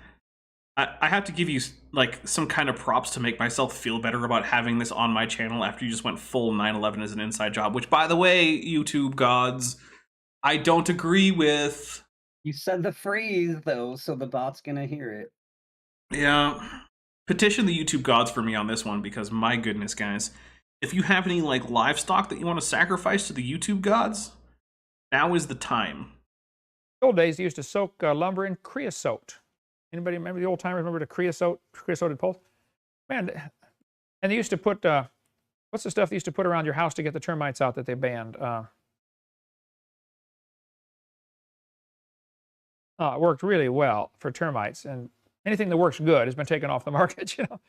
A: I have to give you like some kind of props to make myself feel better about having this on my channel after you just went full 9/11 as an inside job, which, by the way, YouTube gods, I don't agree with.
C: You said the phrase, though, so the bot's going to hear it.
A: Yeah. Petition the YouTube gods for me on this one because, my goodness, guys, if you have any like livestock that you want to sacrifice to the YouTube gods, now is the time.
D: In the old days, they used to soak lumber in creosote. Anybody remember the old timers? Remember the creosoted poles? Man, and they used to put, what's the stuff they used to put around your house to get the termites out that they banned? It worked really well for termites, and anything that works good has been taken off the market, you know?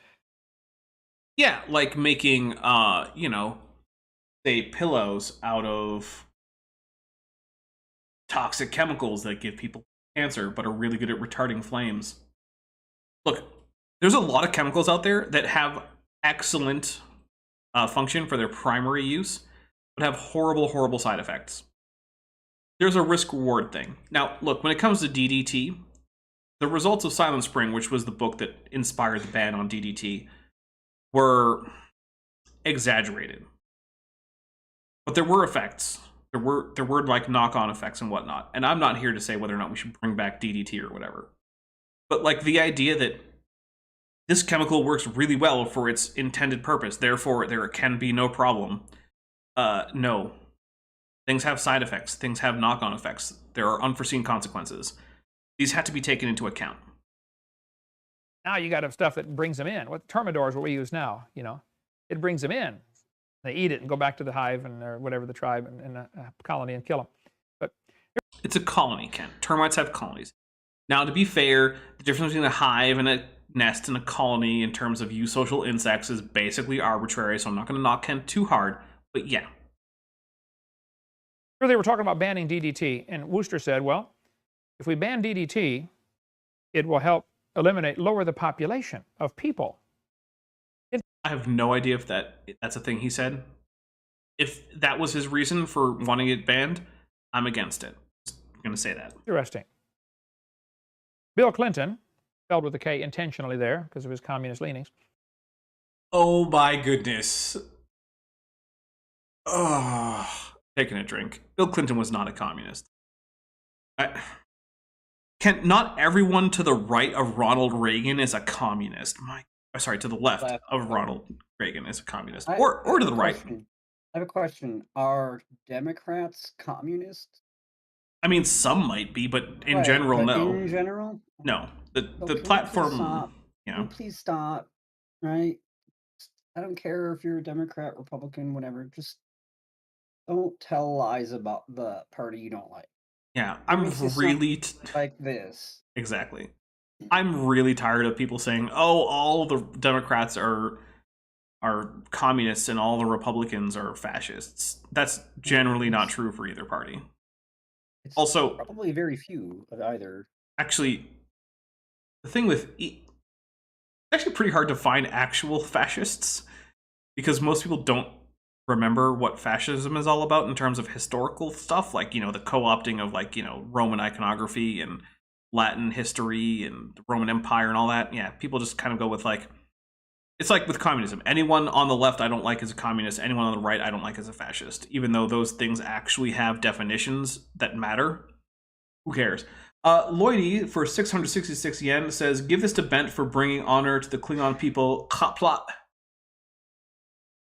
A: Yeah, like making, you know, say pillows out of toxic chemicals that give people cancer but are really good at retarding flames. Look, there's a lot of chemicals out there that have excellent function for their primary use, but have horrible, horrible side effects. There's a risk-reward thing. Now, look, when it comes to DDT, the results of Silent Spring, which was the book that inspired the ban on DDT, were exaggerated. But there were effects. There were like knock-on effects and whatnot. And I'm not here to say whether or not we should bring back DDT or whatever. But like the idea that this chemical works really well for its intended purpose, therefore there can be no problem. No. Things have side effects. Things have knock-on effects. There are unforeseen consequences. These have to be taken into account.
D: Now you got to have stuff that brings them in. What Termidor is what we use now, you know. It brings them in. They eat it and go back to the hive and or whatever the tribe and a colony and kill them. But
A: it's a colony, Ken. Termites have colonies. Now, to be fair, the difference between a hive and a nest and a colony in terms of eusocial insects is basically arbitrary, so I'm not going to knock Ken too hard. But yeah.
D: Here they were talking about banning DDT, and Wooster said, well, if we ban DDT, it will help lower the population of people.
A: I have no idea if that's a thing he said. If that was his reason for wanting it banned, I'm against it. I'm going to say that.
D: Interesting. Bill Clinton, spelled with a K intentionally there because of his communist leanings.
A: Oh my goodness. Oh, taking a drink. Bill Clinton was not a communist. Not everyone to the right of Ronald Reagan is a communist. To the left of Ronald Reagan is a communist. Or to the right.
C: I have a question. Are Democrats communists?
A: I mean, some might be, but in general, no.
C: In general?
A: No. The platform,
C: Can you please stop, right? I don't care if you're a Democrat, Republican, whatever. Just don't tell lies about the party you don't like.
A: Yeah, I'm really...
C: like this.
A: Exactly. I'm really tired of people saying, oh, all the Democrats are communists and all the Republicans are fascists. That's generally not true for either party.
C: It's
A: also,
C: probably very few of either.
A: Actually, the thing with... it's actually pretty hard to find actual fascists because most people don't remember what fascism is all about in terms of historical stuff, like, you know, the co-opting of, like, you know, Roman iconography and Latin history and the Roman Empire and all that. Yeah, people just kind of go with, like, it's like with communism. Anyone on the left I don't like is a communist. Anyone on the right I don't like is a fascist. Even though those things actually have definitions that matter. Who cares? Lloydie, for 666 yen, says, give this to Bent for bringing honor to the Klingon people. Kapla.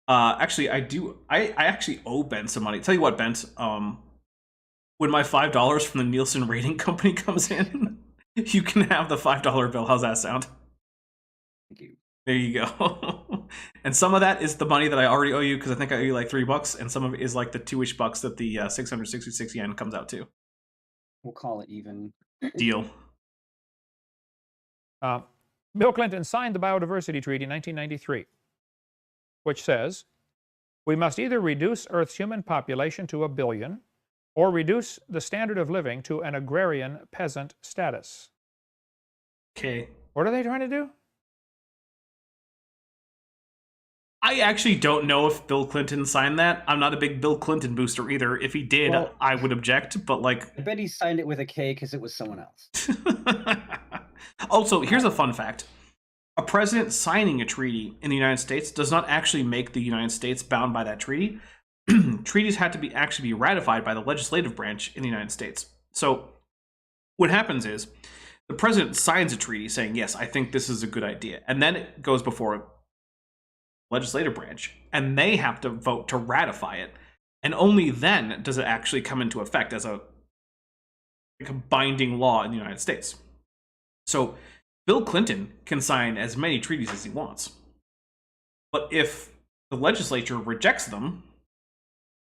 A: Actually, I actually owe Bent some money. Tell you what, Bent, when my $5 from the Nielsen Rating Company comes in, you can have the $5 bill. How's that sound?
C: Thank you.
A: There you go. And some of that is the money that I already owe you, because I think I owe you like $3, and some of it is like the $2-ish that the 666 yen comes out to.
C: We'll call it even.
A: Deal.
D: Bill Clinton signed the Biodiversity Treaty in 1993, which says, we must either reduce Earth's human population to 1 billion, or reduce the standard of living to an agrarian peasant status.
A: Okay.
D: What are they trying to do?
A: I actually don't know if Bill Clinton signed that. I'm not a big Bill Clinton booster either. If he did, well, I would object, but like...
C: I bet he signed it with a K because it was someone else.
A: Also, here's a fun fact. A president signing a treaty in the United States does not actually make the United States bound by that treaty. Treaties have to actually be ratified by the legislative branch in the United States. So what happens is the president signs a treaty saying, yes, I think this is a good idea. And then it goes before legislative branch, and they have to vote to ratify it, and only then does it actually come into effect as a binding law in the United States. So Bill Clinton can sign as many treaties as he wants. But if the legislature rejects them,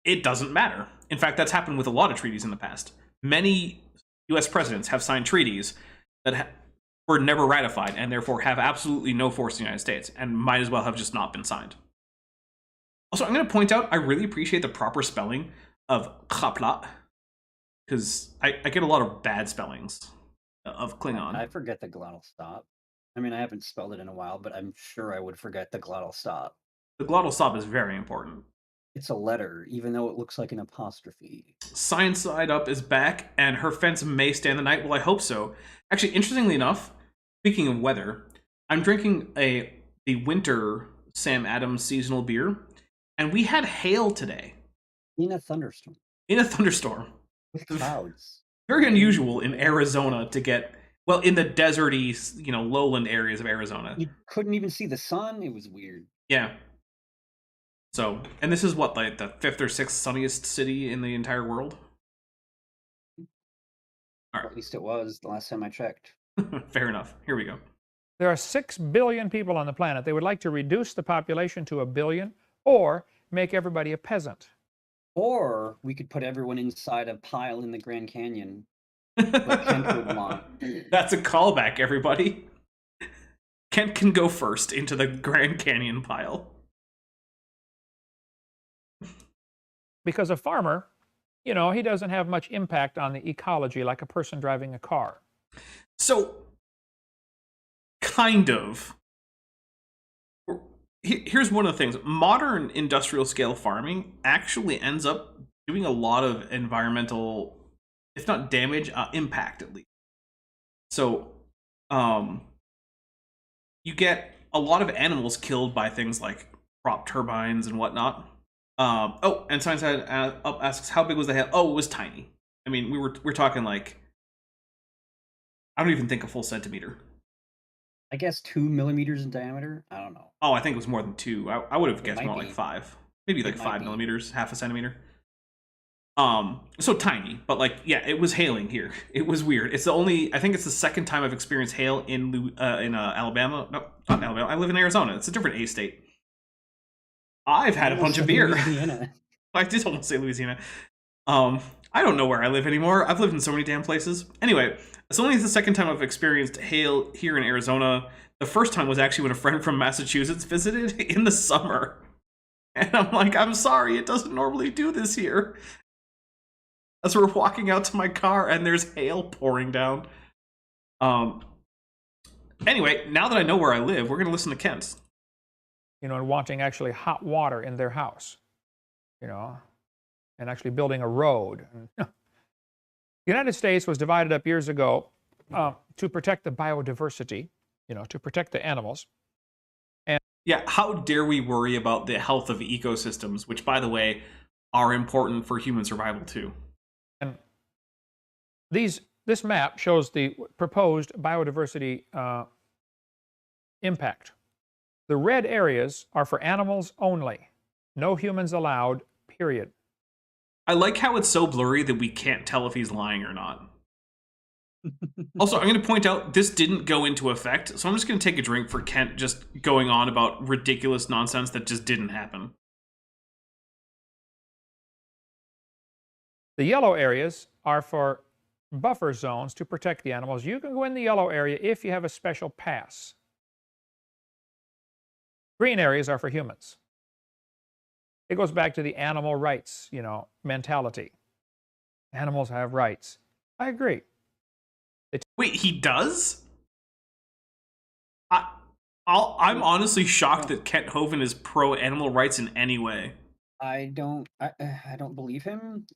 A: it doesn't matter. In fact, that's happened with a lot of treaties in the past. Many US presidents have signed treaties that were never ratified and therefore have absolutely no force in the United States and might as well have just not been signed. Also, I'm going to point out I really appreciate the proper spelling of Kapla, because I get a lot of bad spellings of Klingon.
C: I forget the glottal stop. I mean, I haven't spelled it in a while, but I'm sure I would forget the glottal stop.
A: The glottal stop is very important.
C: It's a letter, even though it looks like an apostrophe.
A: Science Side Up is back, and her fence may stand the night. Well, I hope so. Actually, interestingly enough, speaking of weather, I'm drinking the winter Sam Adams seasonal beer, and we had hail today.
C: In a thunderstorm.
A: In a thunderstorm.
C: With clouds.
A: Very unusual in Arizona to get, well, in the deserty, lowland areas of Arizona.
C: You couldn't even see the sun. It was weird.
A: Yeah. So, and this is what, like the 5th or 6th sunniest city in the entire world? All right.
C: At least it was the last time I checked.
A: Fair enough. Here we go.
D: There are 6 billion people on the planet. They would like to reduce the population to 1 billion or make everybody a peasant.
C: Or we could put everyone inside a pile in the Grand Canyon. Like Kent would want.
A: That's a callback, everybody. Kent can go first into the Grand Canyon pile.
D: Because a farmer, he doesn't have much impact on the ecology like a person driving a car.
A: So, kind of. Here's one of the things. Modern industrial scale farming actually ends up doing a lot of environmental, if not damage, impact at least. So, you get a lot of animals killed by things like prop turbines and whatnot. And Science Up asks, how big was the hail? Oh, it was tiny. I mean, we're talking like, I don't even think a full centimeter.
C: I guess 2 millimeters in diameter. I don't know.
A: Oh, I think it was more than 2. I would have guessed
C: might
A: more
C: be.
A: like 5, maybe like
C: It might
A: 5
C: be.
A: millimeters, half a centimeter. So tiny, but like, yeah, it was hailing here. It was weird. I think it's the second time I've experienced hail in Alabama. No, not Alabama. I live in Arizona. It's a different A state. I've had a bunch of beer.
C: Louisiana.
A: I did almost say Louisiana. I don't know where I live anymore. I've lived in so many damn places. Anyway, it's only the second time I've experienced hail here in Arizona. The first time was actually when a friend from Massachusetts visited in the summer. And I'm like, I'm sorry, it doesn't normally do this here. As we're walking out to my car and there's hail pouring down. Anyway, now that I know where I live, we're going to listen to Kent.
D: And wanting actually hot water in their house, and actually building a road. The United States was divided up years ago to protect the biodiversity, to protect the animals.
A: Yeah, how dare we worry about the health of ecosystems, which, by the way, are important for human survival too.
D: And this map shows the proposed biodiversity impact. The red areas are for animals only. No humans allowed, period.
A: I like how it's so blurry that we can't tell if he's lying or not. Also, I'm going to point out this didn't go into effect, so I'm just going to take a drink for Kent just going on about ridiculous nonsense that just didn't happen.
D: The yellow areas are for buffer zones to protect the animals. You can go in the yellow area if you have a special pass. Green areas are for humans. It goes back to the animal rights, mentality. Animals have rights. I agree.
A: Wait, he does? I'm honestly shocked that Kent Hovind is pro animal rights in any way.
C: I don't believe him,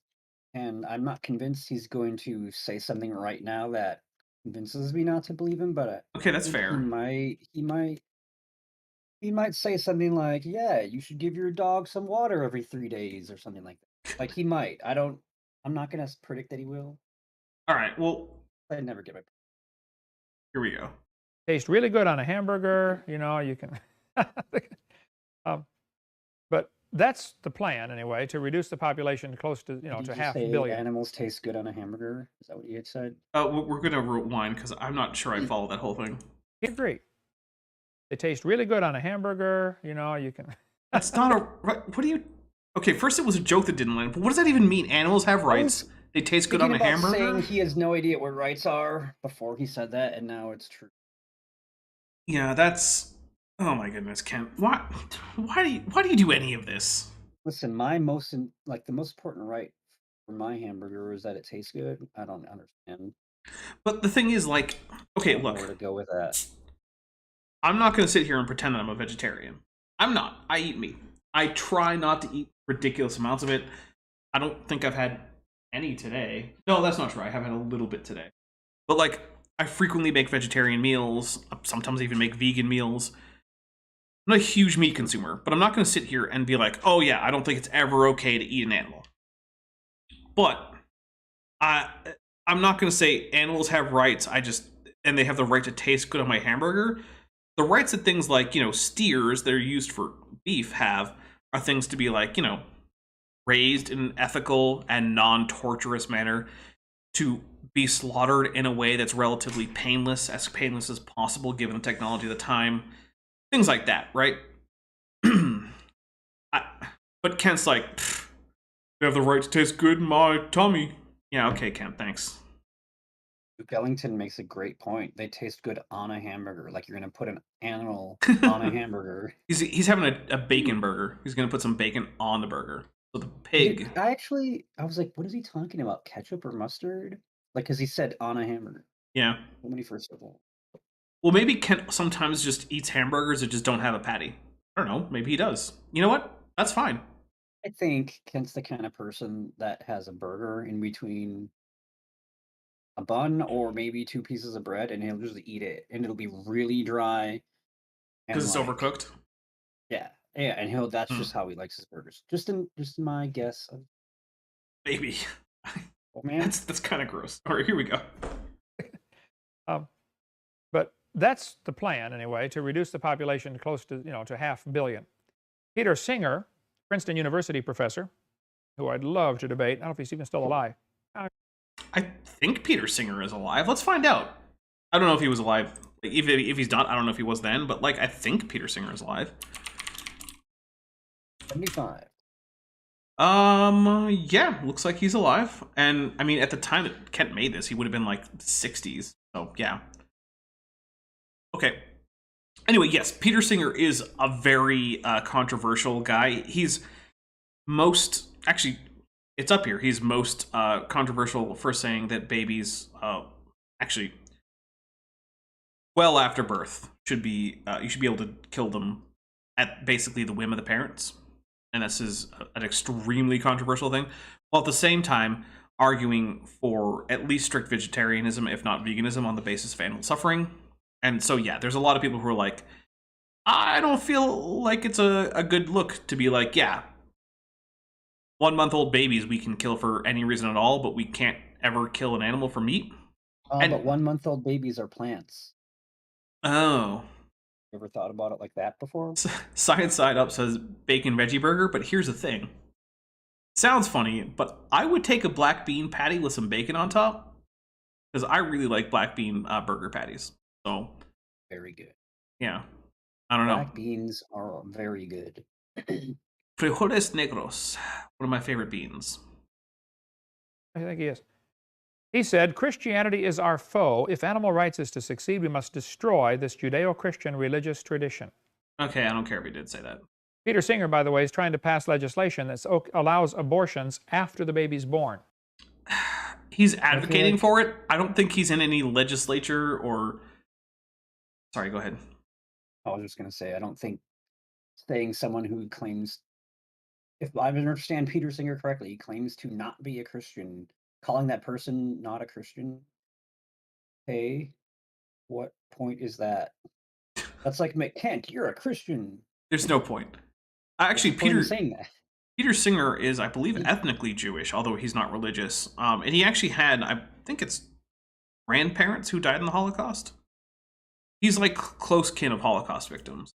C: and I'm not convinced he's going to say something right now that convinces me not to believe him. But
A: Okay, that's
C: I think
A: fair.
C: He might say something like, "Yeah, you should give your dog some water every 3 days," or something like that. Like he might. I'm not gonna predict that he will.
A: All right, well,
C: I never get my.
A: here we go.
D: Tastes really good on a hamburger, you can. But that's the plan anyway, to reduce the population close to,
C: Did
D: to
C: you
D: half
C: say
D: a billion.
C: animals taste good on a hamburger? Is that what you had said?
A: We're going to rewind because I'm not sure I followed that whole thing.
D: He agreed. They taste really good on a hamburger. You know, you can.
A: That's not a. What do you? Okay, first it was a joke that didn't land, but what does that even mean? Animals have rights. They taste good on a hamburger.
C: Saying he has no idea what rights are before he said that, and now it's true.
A: Yeah, that's. Oh my goodness, Ken. Why do you do any of this?
C: Listen, the most important right for my hamburger is that it tastes good. I don't understand.
A: But the thing is, like, okay, look.
C: Where to go with that?
A: I'm not going to sit here and pretend that I'm a vegetarian. I'm not. I eat meat. I try not to eat ridiculous amounts of it. I don't think I've had any today. No, that's not true. I have had a little bit today. But, like, I frequently make vegetarian meals. Sometimes even make vegan meals. I'm not a huge meat consumer, but I'm not going to sit here and be like, oh yeah, I don't think it's ever okay to eat an animal. But I'm not going to say animals have rights. And they have the right to taste good on my hamburger. The rights that things like, steers that are used for beef have are things to be like, raised in an ethical and non-torturous manner, to be slaughtered in a way that's relatively painless as possible given the technology of the time. Things like that, right? But Kent's like, they have the right to taste good in my tummy. Yeah, okay, Kent, thanks.
C: Duke Ellington makes a great point. They taste good on a hamburger. Like you're going to put an animal on a hamburger.
A: He's having a bacon burger. He's going to put some bacon on the burger. So the pig.
C: I was like, what is he talking about? Ketchup or mustard? Like, because he said on a hamburger.
A: Yeah.
C: When he first said that.
A: Well, maybe Kent sometimes just eats hamburgers that just don't have a patty. I don't know. Maybe he does. You know what? That's fine.
C: I think Kent's the kind of person that has a burger in between a bun or maybe 2 pieces of bread, and he'll just eat it, and it'll be really dry.
A: Because it's overcooked?
C: Yeah. Yeah, and that's just how he likes his burgers. Just in my guess.
A: Maybe.
C: Oh, man.
A: That's kind of gross. All right, here we go.
D: But that's the plan, anyway, to reduce the population close to, to 500 million. Peter Singer, Princeton University professor, who I'd love to debate. I don't know if he's even still alive.
A: I think Peter Singer is alive. Let's find out. I don't know if he was alive. Like, if he's not, I don't know if he was then, but, like, I think Peter Singer is alive.
C: 75.
A: Yeah, looks like he's alive. And, I mean, at the time that Kent made this, he would have been, like, 60s. So, yeah. Okay. Anyway, yes, Peter Singer is a very controversial guy. He's most... Actually, it's up here. He's most controversial for saying that babies, actually, well after birth, should be... you should be able to kill them at basically the whim of the parents. And this is an extremely controversial thing. While at the same time arguing for at least strict vegetarianism, if not veganism, on the basis of animal suffering. And so, yeah, there's a lot of people who are like, I don't feel like it's a good look to be like, yeah, 1-month-old babies we can kill for any reason at all, but we can't ever kill an animal for meat.
C: But 1-month-old babies are plants.
A: Oh.
C: You ever thought about it like that before?
A: Science Side Up says bacon veggie burger, but here's the thing. Sounds funny, but I would take a black bean patty with some bacon on top, because I really like black bean burger patties. So
C: very good.
A: Yeah, I don't know.
C: Black beans are very good.
A: Frijoles negros, one of my favorite beans.
D: I think he is. He said, Christianity is our foe. If animal rights is to succeed, we must destroy this Judeo-Christian religious tradition.
A: Okay, I don't care if he did say that.
D: Peter Singer, by the way, is trying to pass legislation that allows abortions after the baby's born.
A: He's advocating for it. I don't think he's in any legislature or... Sorry, go ahead.
C: I was just going to say, I don't think saying someone who claims, if I understand Peter Singer correctly, he claims to not be a Christian, calling that person not a Christian. Hey, what point is that? That's like, Kent, you're a Christian.
A: There's no point. Actually,
C: saying that.
A: Peter Singer is, I believe, ethnically Jewish, although he's not religious. And he actually had, I think it's grandparents who died in the Holocaust. He's like close kin of Holocaust victims,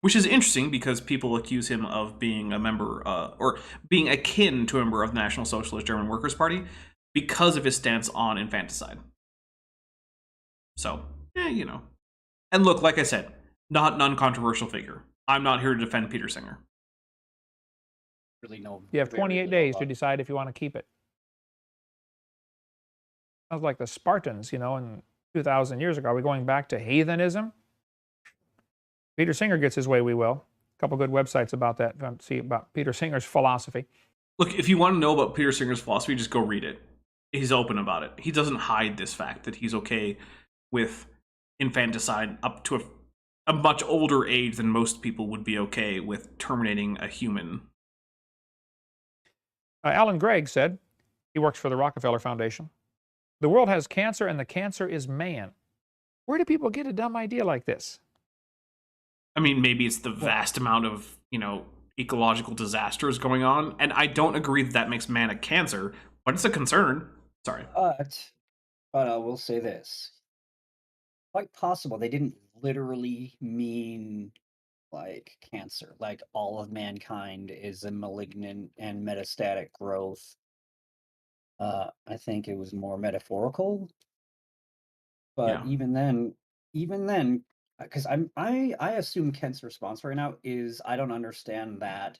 A: which is interesting because people accuse him of being a member or being akin to a member of the National Socialist German Workers' Party because of his stance on infanticide. So, you know, And look, like I said, not an uncontroversial figure. I'm not here to defend Peter Singer.
C: Really know.
D: You have
C: very
D: 28
C: little
D: days to
C: about-
D: decide if you want to keep it. Sounds like the Spartans, you know, in 2,000 years ago. Are we going back to heathenism? Peter Singer gets his way, we will. A couple good websites about that. If you want to see about Peter Singer's philosophy.
A: Look, if you want to know about Peter Singer's philosophy, just go read it. He's open about it. He doesn't hide this fact that he's okay with infanticide up to a much older age than most people would be okay with terminating a human.
D: Alan Gregg said, he works for the Rockefeller Foundation, the world has cancer and the cancer is man. Where do people get a dumb idea like this?
A: I mean, maybe it's the vast amount of, ecological disasters going on, and I don't agree that makes man a cancer, but it's a concern. Sorry.
C: But I will say this. Quite possible they didn't literally mean like cancer, like all of mankind is a malignant and metastatic growth. I think it was more metaphorical. But
A: Yeah.
C: even then, because I assume Kent's response right now is I don't understand that.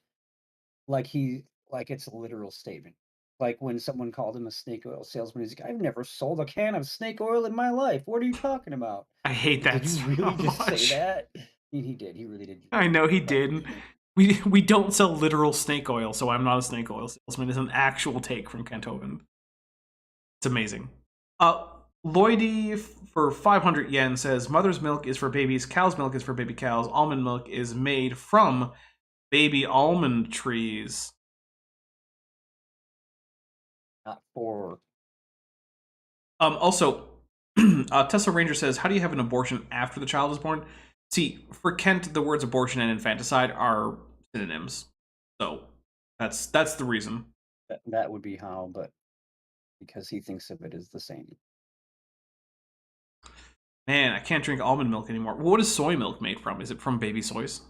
C: Like it's a literal statement. Like when someone called him a snake oil salesman, he's like, I've never sold a can of snake oil in my life. What are you talking about?
A: I hate that
C: Did you
A: so
C: really just
A: much.
C: say that? He did. He really did.
A: I know he did. We don't sell literal snake oil, so I'm not a snake oil salesman. It's an actual take from Kent Hovind. It's amazing. Lloydie for 500 yen says, mother's milk is for babies, cow's milk is for baby cows, almond milk is made from baby almond trees.
C: Not for.
A: Also, Tesla Ranger says, how do you have an abortion after the child is born? See, for Kent, the words abortion and infanticide are synonyms. So that's the reason.
C: That would be how, but because he thinks of it as the same.
A: Man, I can't drink almond milk anymore. What is soy milk made from? Is it from baby soys?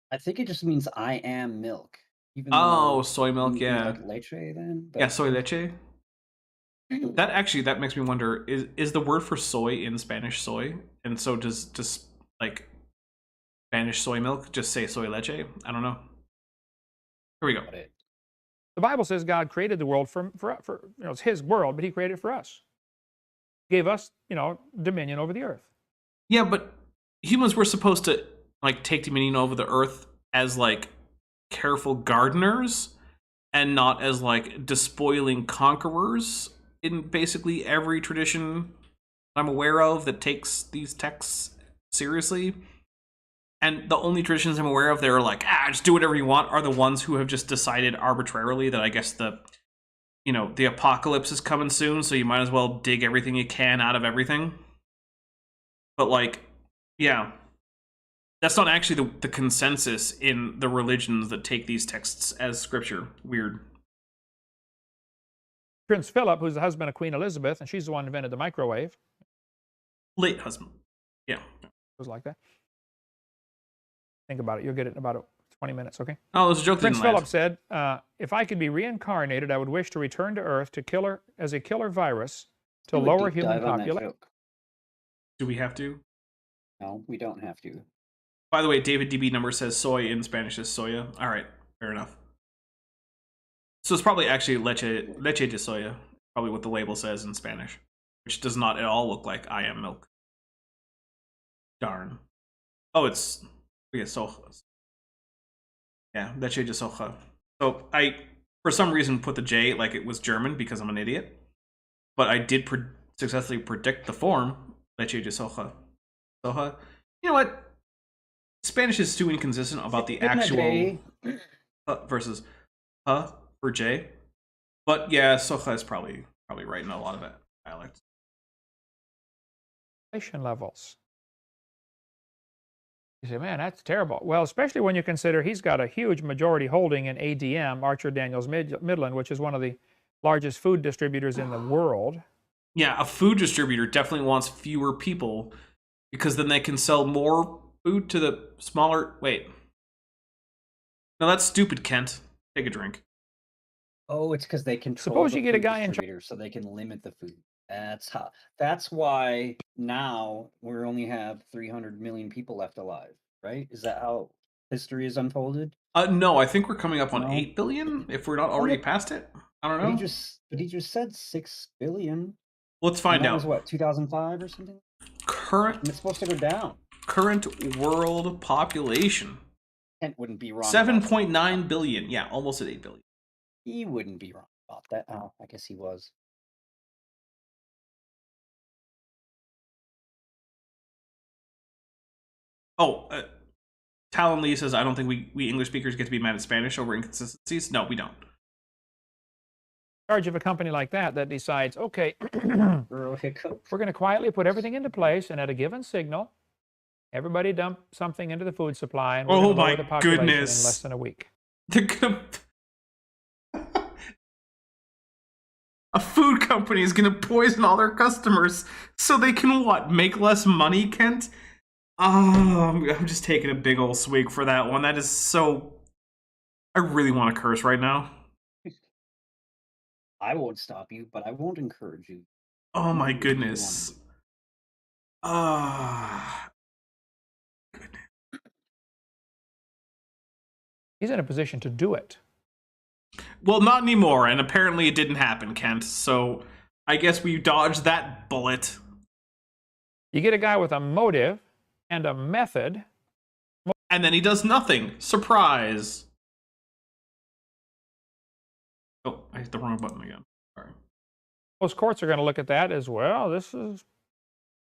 C: I think it just means I am milk. Even
A: Oh,
C: though
A: soy milk,
C: wouldn't it be
A: yeah.
C: like leche then.
A: Yeah, soy leche. That makes me wonder, is the word for soy in Spanish soy? And so does like Spanish soy milk just say soy leche? I don't know. Here we go.
D: The Bible says God created the world for it's his world, but he created it for us. He gave us, dominion over the earth.
A: Yeah, but humans were supposed to like take dominion over the earth as like careful gardeners and not as like despoiling conquerors in basically every tradition I'm aware of that takes these texts seriously. And the only traditions I'm aware of that are like, just do whatever you want, are the ones who have just decided arbitrarily that I guess the apocalypse is coming soon, so you might as well dig everything you can out of everything. But like, yeah, that's not actually the consensus in the religions that take these texts as scripture. Weird.
D: Prince Philip, who's the husband of Queen Elizabeth, and she's the one who invented the microwave.
A: Late husband. Yeah.
D: It was like that. Think about it. You'll get it in about 20 minutes, okay?
A: Oh, it was a joke.
D: Prince Philip said, if I could be reincarnated, I would wish to return to Earth as a killer virus to lower human population.
A: Do we have to?
C: No, we don't have to.
A: By the way, David DB number says soy in Spanish is soya. All right, fair enough. So it's probably actually leche de soya, probably what the label says in Spanish, which does not at all look like I am milk. Darn. Oh, it's soja. Yeah, leche de soja. So I, for some reason, put the J like it was German because I'm an idiot. But I did successfully predict the form, leche de soja. Soja. You know what? Spanish is too inconsistent about the actual versus for J. But yeah, soja is probably right in a lot of dialects.
D: Levels. You say, man, that's terrible. Well, especially when you consider he's got a huge majority holding in ADM, Archer Daniels Midland, which is one of the largest food distributors in the world.
A: Yeah, a food distributor definitely wants fewer people because then they can sell more food to the smaller... Wait. No, that's stupid, Kent. Take a drink.
C: Oh, it's because they control
D: Suppose you get a guy in
C: distributor, so they can limit the food. That's why now we only have 300 million people left alive, right? Is that how history is unfolded?
A: No, I think we're coming up on
C: No.
A: 8 billion, if we're not
C: Oh,
A: already
C: yeah.
A: past it. I don't
C: But he
A: know.
C: just said 6 billion.
A: Let's
C: And
A: find
C: that was
A: out.
C: what, 2005 or something? And
A: Current
C: it's supposed to go down.
A: world population.
C: Kent wouldn't be wrong. about
A: 7.9 billion. Yeah, almost at 8 billion.
C: He wouldn't be wrong about that. Oh, I guess he was.
A: Oh, Talon Lee says, I don't think we English speakers get to be mad at Spanish over inconsistencies. No, we don't.
D: Charge of a company like that decides, okay,
C: Rural hiccup.
D: we're going to quietly put everything into place, and at a given signal, everybody dump something into the food supply, and we're going to lower the population in less than a week.
A: A food company is going to poison all their customers so they can, what, make less money, Kent? Oh, I'm just taking a big old swig for that one. That is so... I really want to curse right now.
C: I won't stop you, but I won't encourage you.
A: Oh my goodness.
D: He's in a position to do it.
A: Well, not anymore, and apparently it didn't happen, Kent, so I guess we dodged that bullet.
D: You get a guy with a motive and a method.
A: And then he does nothing. Surprise. Oh, I hit the wrong button again. Sorry.
D: Most courts are going to look at that as, well, this is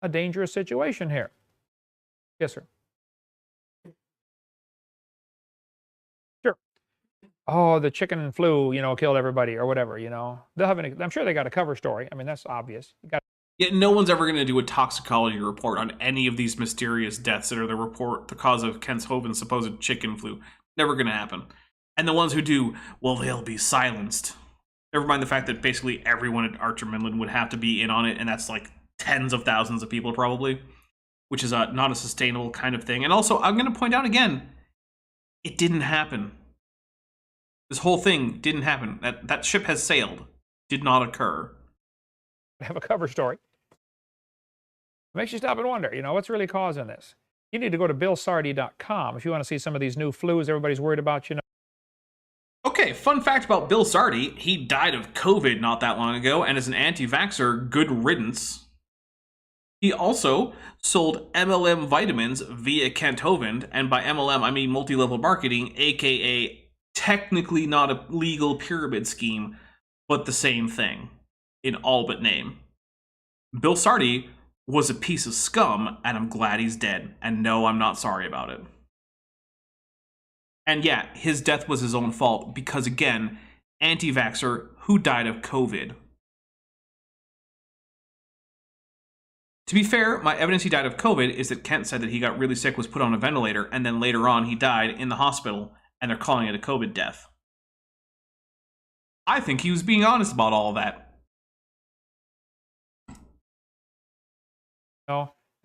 D: a dangerous situation here. Yes, sir. Sure. Oh, the chicken flu, killed everybody or whatever, They'll have I'm sure they got a cover story. I mean, that's obvious.
A: Yet no one's ever going to do a toxicology report on any of these mysterious deaths that are the cause of Hovind's supposed chicken flu. Never going to happen. And the ones who do, well, they'll be silenced. Never mind the fact that basically everyone at Archer Midland would have to be in on it, and that's like tens of thousands of people probably, which is not a sustainable kind of thing. And also, I'm going to point out again, it didn't happen. This whole thing didn't happen. That ship has sailed. Did not occur.
D: Have a cover story. Makes you stop and wonder, what's really causing this? You need to go to billsardi.com if you want to see some of these new flus everybody's worried about,
A: Okay, fun fact about Bill Sardi. He died of COVID not that long ago, and as an anti-vaxxer, good riddance. He also sold MLM vitamins via Kent Hovind, and by MLM I mean multi-level marketing, aka technically not a legal pyramid scheme, but the same thing, in all but name. Bill Sardi was a piece of scum, and I'm glad he's dead. And no, I'm not sorry about it. And yeah, his death was his own fault, because again, anti-vaxxer who died of COVID. To be fair, my evidence he died of COVID is that Kent said that he got really sick, was put on a ventilator, and then later on he died in the hospital, and they're calling it a COVID death. I think he was being honest about all of that.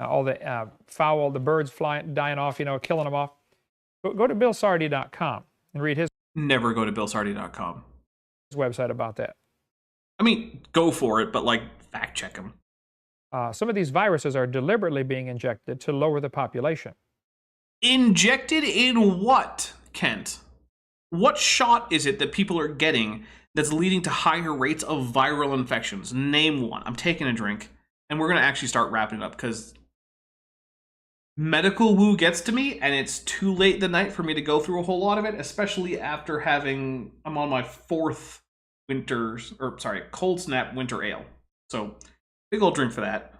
D: All the fowl, the birds dying off, killing them off. Go to billsardi.com and read his
A: Never go to billsardi.com.
D: website about that.
A: I mean, go for it, but fact check him.
D: Some of these viruses are deliberately being injected to lower the population.
A: Injected in what, Kent? What shot is it that people are getting that's leading to higher rates of viral infections? Name one. I'm taking a drink, and we're going to actually start wrapping it up, because medical woo gets to me, and it's too late the night for me to go through a whole lot of it, especially after I'm on my fourth cold snap winter ale. So, big old drink for that.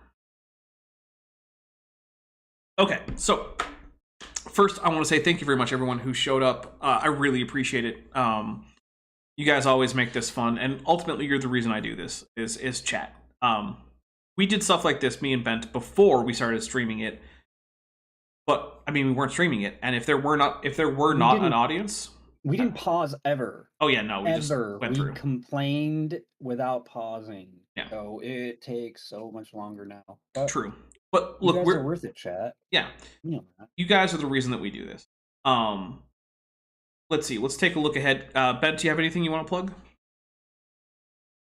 A: Okay, so first I want to say thank you very much, everyone who showed up. I really appreciate it. You guys always make this fun, and ultimately you're the reason I do this, is chat. We did stuff like this, me and Bent, before we started streaming it. But I mean, we weren't streaming it, and if there were not an audience,
C: we didn't pause ever.
A: Oh yeah, no, we just went through.
C: We complained without pausing.
A: Yeah.
C: So it takes so much longer now. But
A: true, but look,
C: you guys are worth it, chat.
A: Yeah, you guys are the reason that we do this. Let's see. Let's take a look ahead. Ben, do you have anything you want to plug?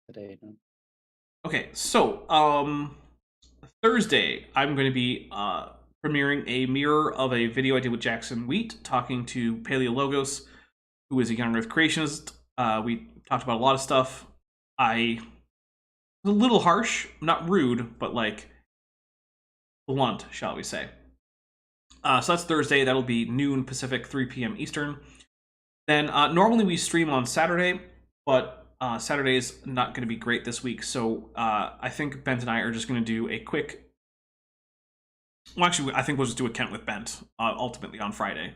C: Today, no.
A: Okay, so Thursday I'm going to be premiering a mirror of a video I did with Jackson Wheat talking to Paleologos, who is a young Earth creationist. We talked about a lot of stuff. I was a little harsh, not rude, but like blunt, shall we say. So that's Thursday. That'll be noon Pacific, 3 p.m. Eastern. Then normally we stream on Saturday, but Saturday is not going to be great this week. So I think Bent and I are just going to do a quick... Well, actually, I think we'll just do a Kent with Bent ultimately on Friday.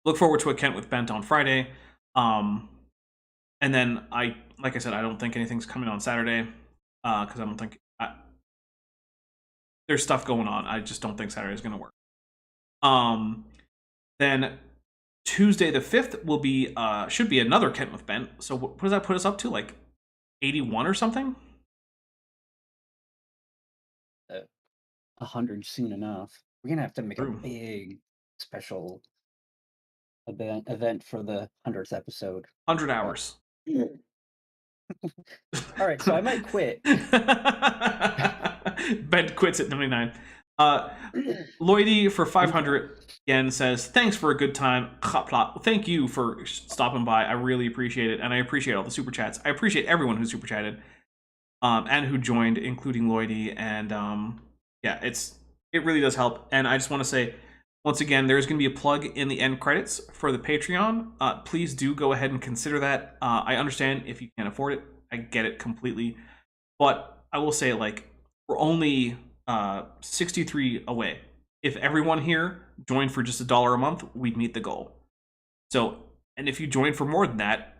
A: Look forward to a Kent with Bent on Friday. And then, like I said, I don't think anything's coming on Saturday because I don't think... there's stuff going on. I just don't think Saturday is going to work. Then Tuesday the 5th will be should be another Kent with Bent. So what does that put us up to? Like 81 or something?
C: 100 soon enough. We're gonna have to make
A: True.
C: a big special event for the 100th episode.
A: 100 hours.
C: All right, so I might quit.
A: Bent quits at 99. Lloydie for 500 again says, thanks for a good time. Thank you for stopping by. I really appreciate it. And I appreciate all the super chats. I appreciate everyone who super chatted and who joined, including Lloydie. And yeah, it really does help. And I just want to say, once again, there's going to be a plug in the end credits for the Patreon. Please do go ahead and consider that. I understand if you can't afford it. I get it completely. But I will say, like, we're only 63 away. If everyone here joined for just $1 a month, we'd meet the goal. So, and if you join for more than that,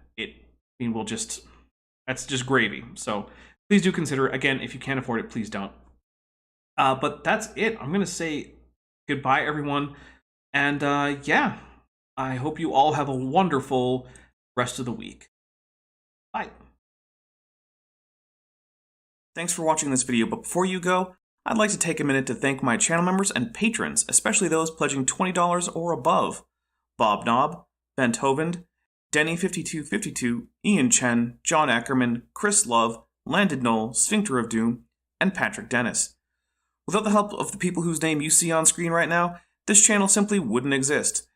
A: that's just gravy. So please do consider. Again, if you can't afford it, please don't. But that's it. I'm gonna say goodbye, everyone, and yeah, I hope you all have a wonderful rest of the week. Bye. Thanks for watching this video, but before you go, I'd like to take a minute to thank my channel members and patrons, especially those pledging $20 or above. Bob Knob, Bent Hovind, Denny5252, Ian Chen, John Ackerman, Chris Love, Landed Knoll, Sphincter of Doom, and Patrick Dennis. Without the help of the people whose name you see on screen right now, this channel simply wouldn't exist.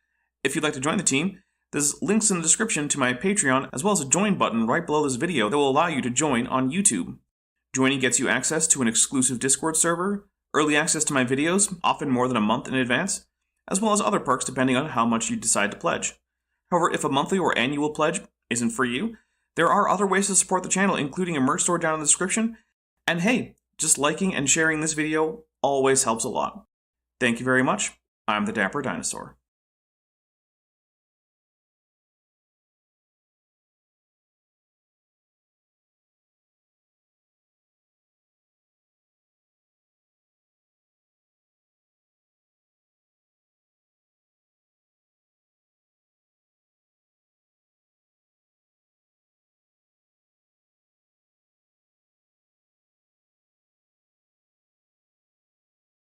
A: If you'd like to join the team, there's links in the description to my Patreon, as well as a join button right below this video that will allow you to join on YouTube. Joining gets you access to an exclusive Discord server, early access to my videos, often more than a month in advance, as well as other perks depending on how much you decide to pledge. However, if a monthly or annual pledge isn't for you, there are other ways to support the channel, including a merch store down in the description, and hey, just liking and sharing this video always helps a lot. Thank you very much. I'm the Dapper Dinosaur.